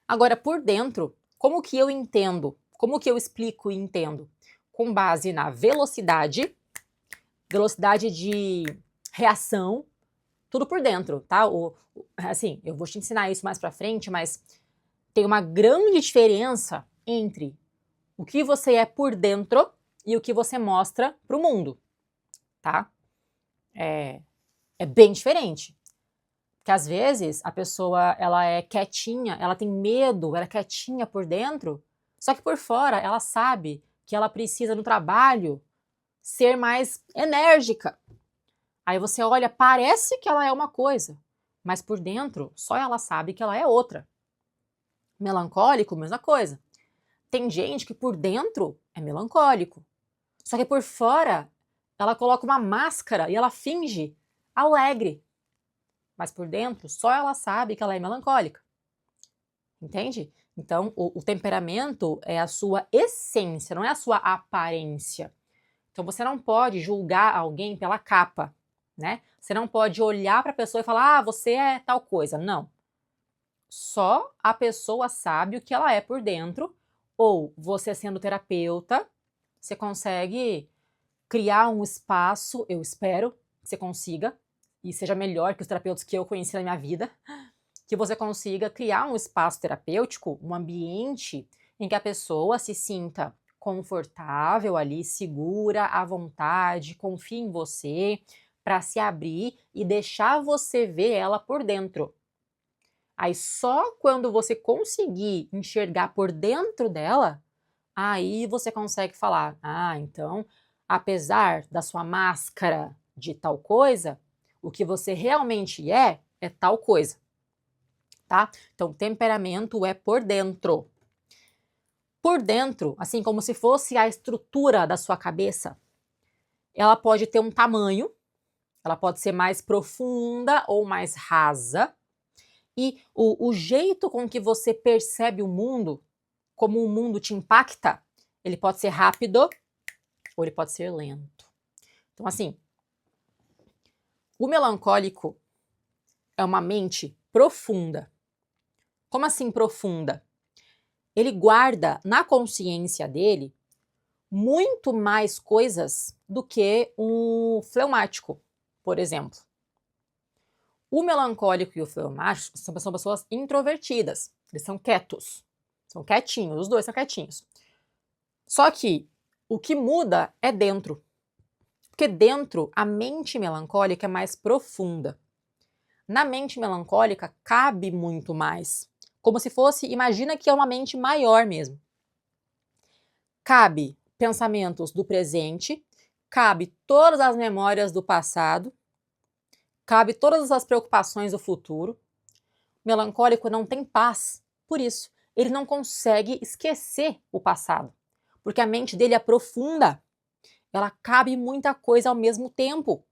Agora, por dentro, como que eu entendo? Como que eu explico e entendo? Com base na velocidade de reação, tudo por dentro, tá? Assim, eu vou te ensinar isso mais pra frente, mas tem uma grande diferença entre o que você é por dentro e o que você mostra pro mundo, tá? É bem diferente. Porque às vezes a pessoa, ela é quietinha, ela tem medo, ela é quietinha por dentro, só que por fora ela sabe que ela precisa no trabalho ser mais enérgica. Aí você olha, parece que ela é uma coisa, mas por dentro só ela sabe que ela é outra. Melancólico, mesma coisa. Tem gente que por dentro é melancólico, só que por fora ela coloca uma máscara e ela finge alegre. Mas por dentro só ela sabe que ela é melancólica. Entende? Então, o temperamento é a sua essência, não é a sua aparência. Então, você não pode julgar alguém pela capa, né? Você não pode olhar para a pessoa e falar, você é tal coisa. Não. Só a pessoa sabe o que ela é por dentro, ou você sendo terapeuta, você consegue criar um espaço, eu espero que você consiga, e seja melhor que os terapeutas que eu conheci na minha vida, que você consiga criar um espaço terapêutico, um ambiente em que a pessoa se sinta confortável ali, segura, à vontade, confie em você, para se abrir e deixar você ver ela por dentro. Aí só quando você conseguir enxergar por dentro dela, aí você consegue falar, então, apesar da sua máscara de tal coisa, o que você realmente é tal coisa, tá? Então, temperamento é por dentro. Por dentro, assim como se fosse a estrutura da sua cabeça, ela pode ter um tamanho, ela pode ser mais profunda ou mais rasa, e o jeito com que você percebe o mundo, como o mundo te impacta, ele pode ser rápido ou ele pode ser lento. Então, assim, o melancólico é uma mente profunda. Como assim profunda? Ele guarda na consciência dele muito mais coisas do que um fleumático, por exemplo. O melancólico e o fleumático são pessoas introvertidas, eles são quietos, são quietinhos, os dois são quietinhos. Só que o que muda é dentro, porque dentro a mente melancólica é mais profunda. Na mente melancólica cabe muito mais, como se fosse, imagina que é uma mente maior mesmo. Cabe pensamentos do presente, cabe todas as memórias do passado, cabe todas as preocupações do futuro. O melancólico não tem paz, por isso, ele não consegue esquecer o passado, porque a mente dele é profunda, ela cabe muita coisa ao mesmo tempo.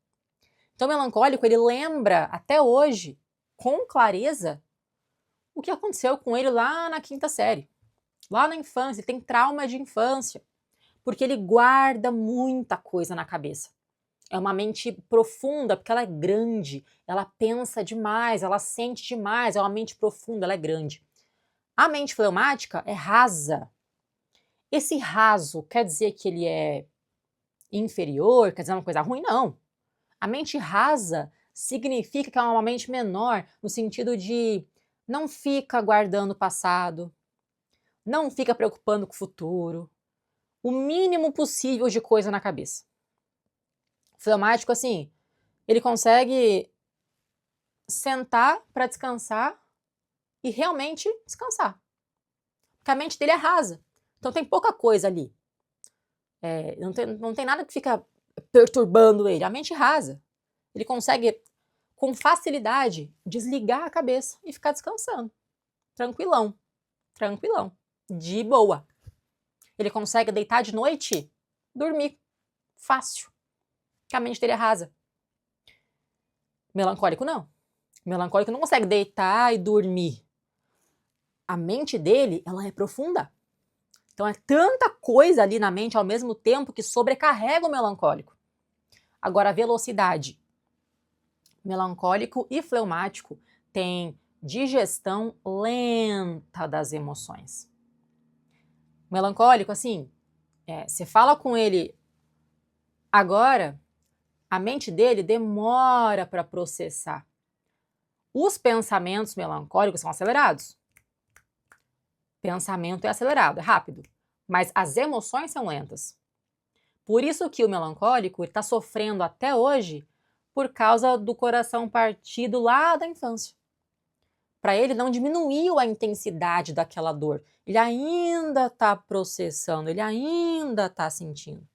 Então, o melancólico, ele lembra até hoje, com clareza, o que aconteceu com ele lá na quinta série, lá na infância, ele tem trauma de infância, porque ele guarda muita coisa na cabeça. É uma mente profunda, porque ela é grande, ela pensa demais, ela sente demais, é uma mente profunda, ela é grande. A mente fleumática é rasa. Esse raso quer dizer que ele é inferior, quer dizer uma coisa ruim? Não. A mente rasa significa que é uma mente menor, no sentido de não fica guardando o passado, não fica preocupando com o futuro. o mínimo possível de coisa na cabeça. Fleumático, assim, ele consegue sentar para descansar e realmente descansar. Porque a mente dele é rasa. Então tem pouca coisa ali. Não tem nada que fica perturbando ele. A mente rasa. Ele consegue, com facilidade, desligar a cabeça e ficar descansando. Tranquilão. Tranquilão. De boa. Ele consegue deitar de noite, dormir. Fácil. Porque a mente dele é rasa. Melancólico não. Melancólico não consegue deitar e dormir. A mente dele, ela é profunda. Então é tanta coisa ali na mente ao mesmo tempo que sobrecarrega o melancólico. Agora, a velocidade. Melancólico e fleumático têm digestão lenta das emoções. Melancólico, assim, você fala com ele agora, a mente dele demora para processar. Os pensamentos melancólicos são acelerados. Pensamento é acelerado, é rápido. Mas as emoções são lentas. Por isso que o melancólico está sofrendo até hoje por causa do coração partido lá da infância. Para ele não diminuiu a intensidade daquela dor. Ele ainda está processando, ele ainda está sentindo.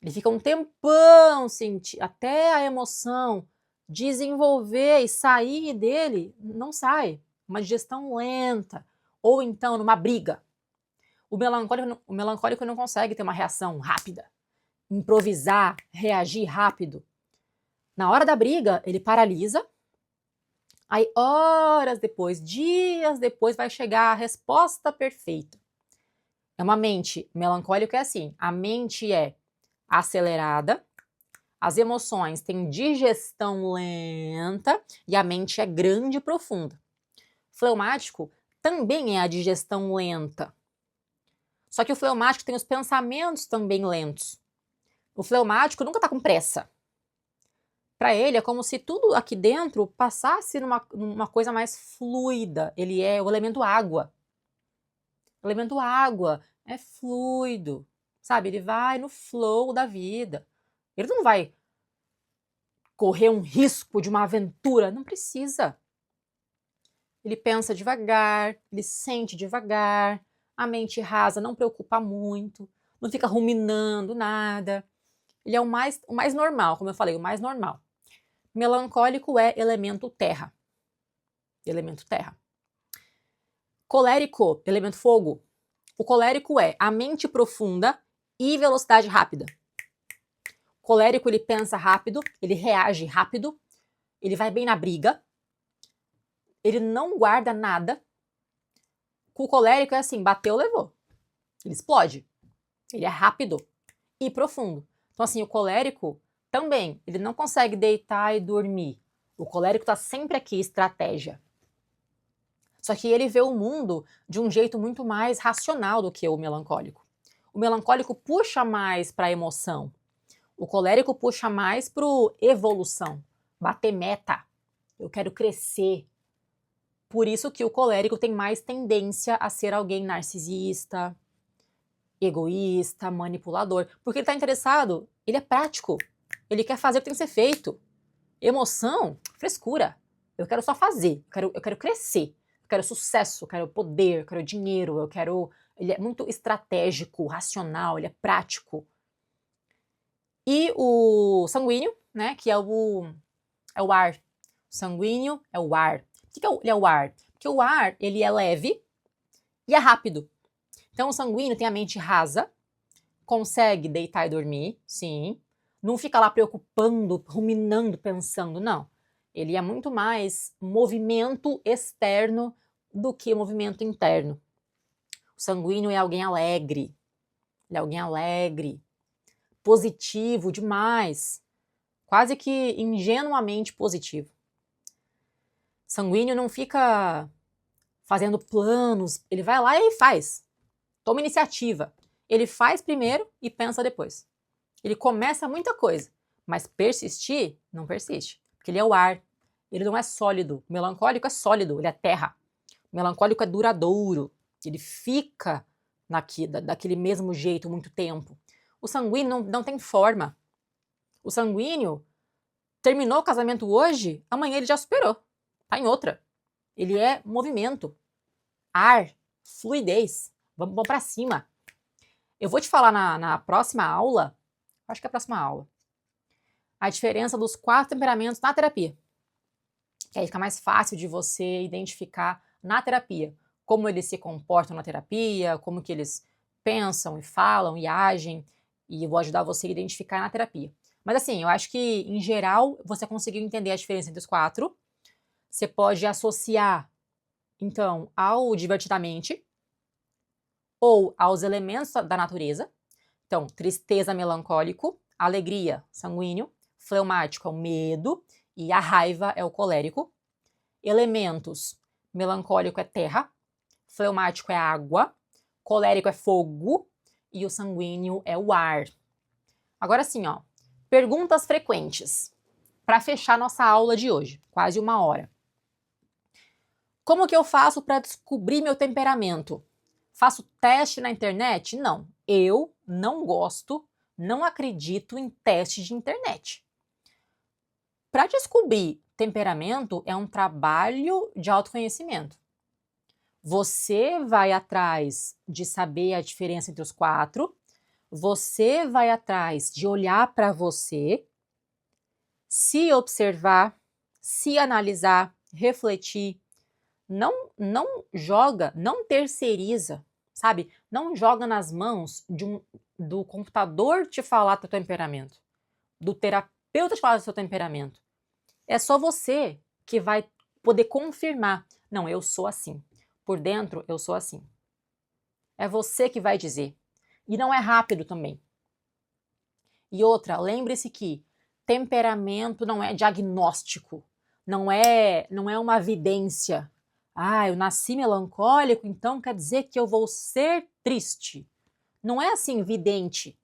Ele fica um tempão sentindo, até a emoção desenvolver e sair dele, não sai. Uma digestão lenta. Ou então numa briga. O melancólico não consegue ter uma reação rápida, improvisar, reagir rápido. Na hora da briga, ele paralisa. Aí, horas depois, dias depois, vai chegar a resposta perfeita. É uma mente melancólica, é assim, a mente é acelerada, as emoções têm digestão lenta e a mente é grande e profunda. Fleumático também é a digestão lenta. Só que o fleumático tem os pensamentos também lentos. O fleumático nunca está com pressa. Para ele é como se tudo aqui dentro passasse numa coisa mais fluida. Ele é o elemento água. O elemento água é fluido, sabe? Ele vai no flow da vida. Ele não vai correr um risco de uma aventura, não precisa. Ele pensa devagar, ele sente devagar, a mente rasa não preocupa muito, não fica ruminando nada. Ele é o mais normal, como eu falei, o mais normal. Melancólico é elemento terra. Elemento terra. Colérico, elemento fogo. O colérico é a mente profunda e velocidade rápida. O colérico, ele pensa rápido, ele reage rápido, ele vai bem na briga, ele não guarda nada. O colérico é assim, bateu, levou. Ele explode. Ele é rápido e profundo. Então, assim, o colérico também, ele não consegue deitar e dormir. O colérico está sempre aqui, estratégia. Só que ele vê o mundo de um jeito muito mais racional do que o melancólico. O melancólico puxa mais para a emoção. O colérico puxa mais para evolução, bater meta. Eu quero crescer. Por isso que o colérico tem mais tendência a ser alguém narcisista, egoísta, manipulador. Porque ele está interessado, ele é prático. Ele quer fazer o que tem que ser feito. Emoção, frescura. Eu quero só fazer, eu quero crescer. Eu quero sucesso, eu quero poder, eu quero dinheiro, eu quero... Ele é muito estratégico, racional, ele é prático. E o sanguíneo, né, que é o ar. O sanguíneo é o ar. Por que ele é o ar? Porque o ar, ele é leve e é rápido. Então, o sanguíneo tem a mente rasa, consegue deitar e dormir, sim. Não fica lá preocupando, ruminando, pensando, não. Ele é muito mais movimento externo do que movimento interno. O sanguíneo é alguém alegre. Ele é alguém alegre, positivo demais. Quase que ingenuamente positivo. Sanguíneo não fica fazendo planos, ele vai lá e faz. Toma iniciativa. Ele faz primeiro e pensa depois. Ele começa muita coisa, mas persistir, não persiste. Porque ele é o ar, ele não é sólido. O melancólico é sólido, ele é terra. O melancólico é duradouro, ele fica daquele mesmo jeito muito tempo. O sanguíneo não tem forma. O sanguíneo terminou o casamento hoje, amanhã ele já superou. Tá em outra. Ele é movimento, ar, fluidez. Vamos para cima. Eu vou te falar na próxima aula, acho que é a próxima aula, a diferença dos 4 temperamentos na terapia. Que aí fica mais fácil de você identificar na terapia como eles se comportam na terapia, como que eles pensam e falam e agem, e eu vou ajudar você a identificar na terapia. Mas assim, eu acho que, em geral, você conseguiu entender a diferença entre os 4. Você pode associar, então, ao divertidamente ou aos elementos da natureza. Então, tristeza, melancólico, alegria, sanguíneo, fleumático é o medo e a raiva é o colérico. Elementos, melancólico é terra, fleumático é água, colérico é fogo e o sanguíneo é o ar. Agora sim, ó, perguntas frequentes para fechar nossa aula de hoje, quase 1 hora. Como que eu faço para descobrir meu temperamento? Faço teste na internet? Não. Eu não gosto, não acredito em teste de internet. Para descobrir temperamento é um trabalho de autoconhecimento. Você vai atrás de saber a diferença entre os 4, você vai atrás de olhar para você, se observar, se analisar, refletir. Não joga, não terceiriza, sabe? Não joga nas mãos do computador te falar do teu temperamento, do terapeuta te falar do seu temperamento. É só você que vai poder confirmar. Não, eu sou assim. Por dentro, eu sou assim. É você que vai dizer. E não é rápido também. E outra, lembre-se que temperamento não é diagnóstico. Não é uma evidência. Ah, eu nasci melancólico, então quer dizer que eu vou ser triste. Não é assim, vidente.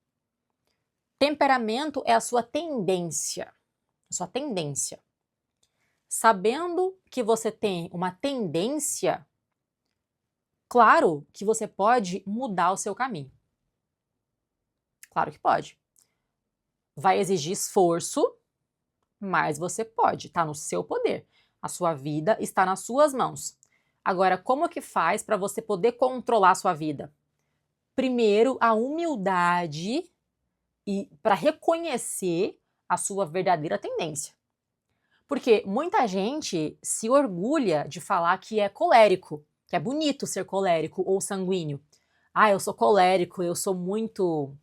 Temperamento é a sua tendência. A sua tendência. Sabendo que você tem uma tendência, claro que você pode mudar o seu caminho. Claro que pode. Vai exigir esforço, mas você pode, está no seu poder. A sua vida está nas suas mãos. Agora, como que faz para você poder controlar a sua vida? Primeiro, a humildade e para reconhecer a sua verdadeira tendência. Porque muita gente se orgulha de falar que é colérico, que é bonito ser colérico ou sanguíneo. Ah, eu sou colérico, eu sou muito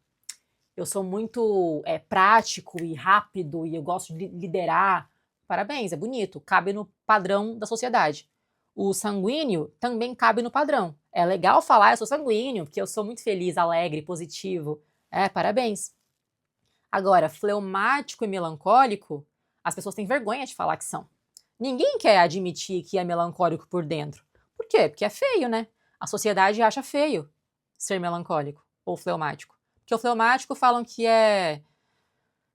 prático e rápido e eu gosto de liderar. Parabéns, é bonito, cabe no padrão da sociedade. O sanguíneo também cabe no padrão. É legal falar, eu sou sanguíneo, porque eu sou muito feliz, alegre, positivo. Parabéns. Agora, fleumático e melancólico, as pessoas têm vergonha de falar que são. Ninguém quer admitir que é melancólico por dentro. Por quê? Porque é feio, né? A sociedade acha feio ser melancólico ou fleumático. Porque o fleumático falam que é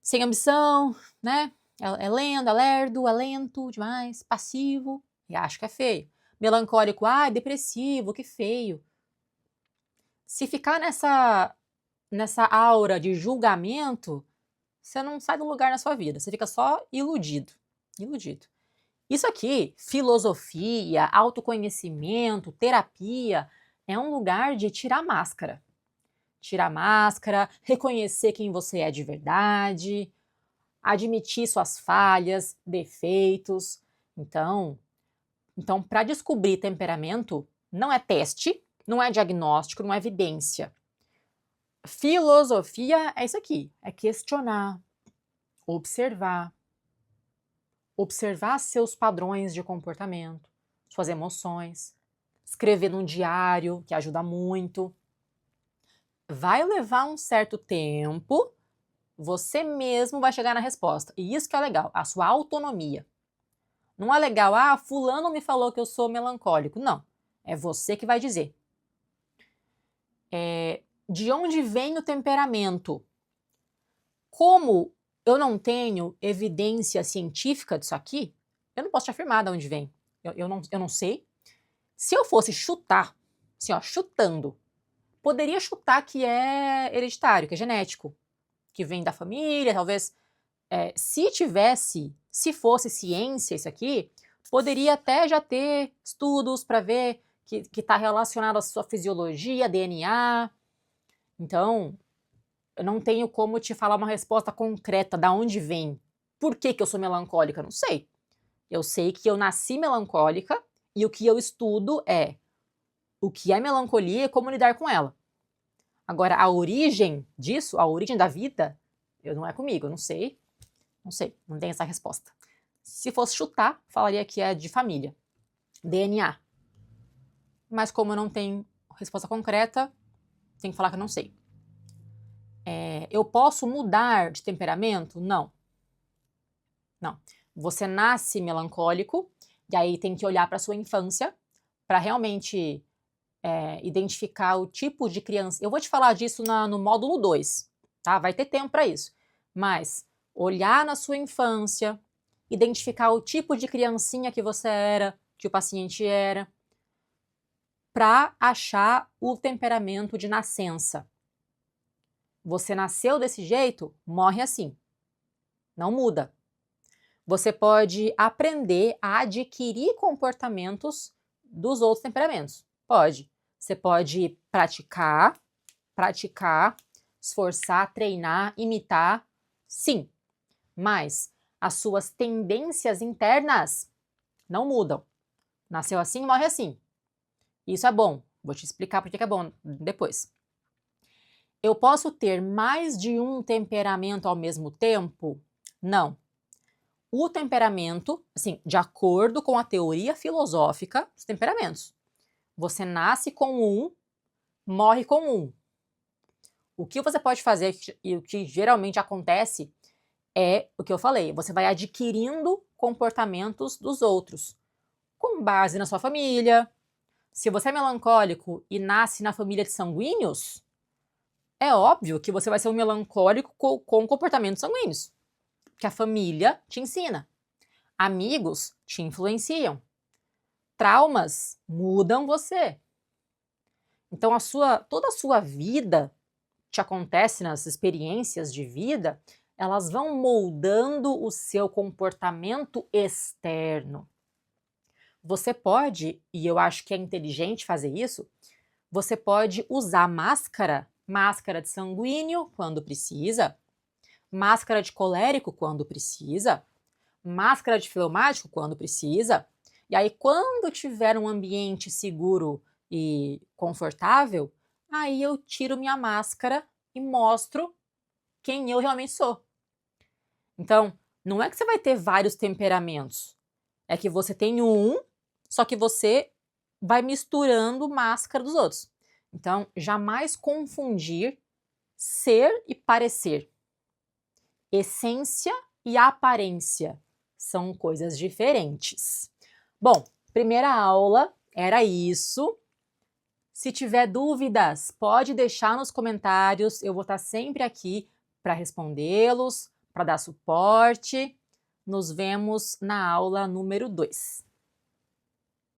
sem ambição, né? É lento, é lerdo, é lento demais, passivo, e acho que é feio. Melancólico, depressivo, que feio. Se ficar nessa aura de julgamento, você não sai do lugar na sua vida, você fica só iludido. Iludido. Isso aqui, filosofia, autoconhecimento, terapia, é um lugar de tirar máscara. Tirar máscara, reconhecer quem você é de verdade, admitir suas falhas, defeitos. Então para descobrir temperamento, não é teste, não é diagnóstico, não é evidência. Filosofia é isso aqui, é questionar, observar seus padrões de comportamento, suas emoções, escrever num diário, que ajuda muito. Vai levar um certo tempo, você mesmo vai chegar na resposta. E isso que é legal, a sua autonomia. Não é legal, fulano me falou que eu sou melancólico. Não, é você que vai dizer. De onde vem o temperamento? Como eu não tenho evidência científica disso aqui, eu não posso te afirmar de onde vem. Eu não sei. Se eu fosse chutar, assim, chutando, poderia chutar que é hereditário, que é genético, que vem da família, talvez. Se fosse ciência isso aqui, poderia até já ter estudos para ver que está relacionado à sua fisiologia, DNA. Então, eu não tenho como te falar uma resposta concreta da onde vem. Por que eu sou melancólica? Não sei. Eu sei que eu nasci melancólica e o que eu estudo é o que é melancolia e como lidar com ela. Agora, a origem disso, a origem da vida, não é comigo, eu não sei. Não sei, não tenho essa resposta. Se fosse chutar, falaria que é de família. DNA. Mas como eu não tenho resposta concreta, tenho que falar que eu não sei. Eu posso mudar de temperamento? Não. Não. Você nasce melancólico, e aí tem que olhar para a sua infância, para realmente identificar o tipo de criança. Eu vou te falar disso no módulo 2, tá? Vai ter tempo para isso. Mas olhar na sua infância, identificar o tipo de criancinha que você era, que o paciente era, para achar o temperamento de nascença. Você nasceu desse jeito, morre assim. Não muda. Você pode aprender a adquirir comportamentos dos outros temperamentos. Pode. Você pode praticar, esforçar, treinar, imitar. Sim. Mas as suas tendências internas não mudam. Nasceu assim, morre assim. Isso é bom. Vou te explicar por que é bom depois. Eu posso ter mais de um temperamento ao mesmo tempo? Não. O temperamento, assim, de acordo com a teoria filosófica dos temperamentos, você nasce com um, morre com um. O que você pode fazer, e o que geralmente acontece, é o que eu falei, você vai adquirindo comportamentos dos outros, com base na sua família. Se você é melancólico e nasce na família de sanguíneos, é óbvio que você vai ser um melancólico com comportamentos sanguíneos, que a família te ensina. Amigos te influenciam. Traumas mudam você. Então, toda a sua vida te acontece nas experiências de vida, elas vão moldando o seu comportamento externo. Você pode, e eu acho que é inteligente fazer isso, você pode usar máscara de sanguíneo quando precisa, máscara de colérico quando precisa, máscara de fleumático quando precisa, e aí quando tiver um ambiente seguro e confortável, aí eu tiro minha máscara e mostro quem eu realmente sou. Então, não é que você vai ter vários temperamentos, é que você tem um, só que você vai misturando máscara dos outros. Então, jamais confundir ser e parecer. Essência e aparência são coisas diferentes. Bom, primeira aula era isso. Se tiver dúvidas, pode deixar nos comentários. Eu vou estar sempre aqui para respondê-los, para dar suporte. Nos vemos na aula número 2.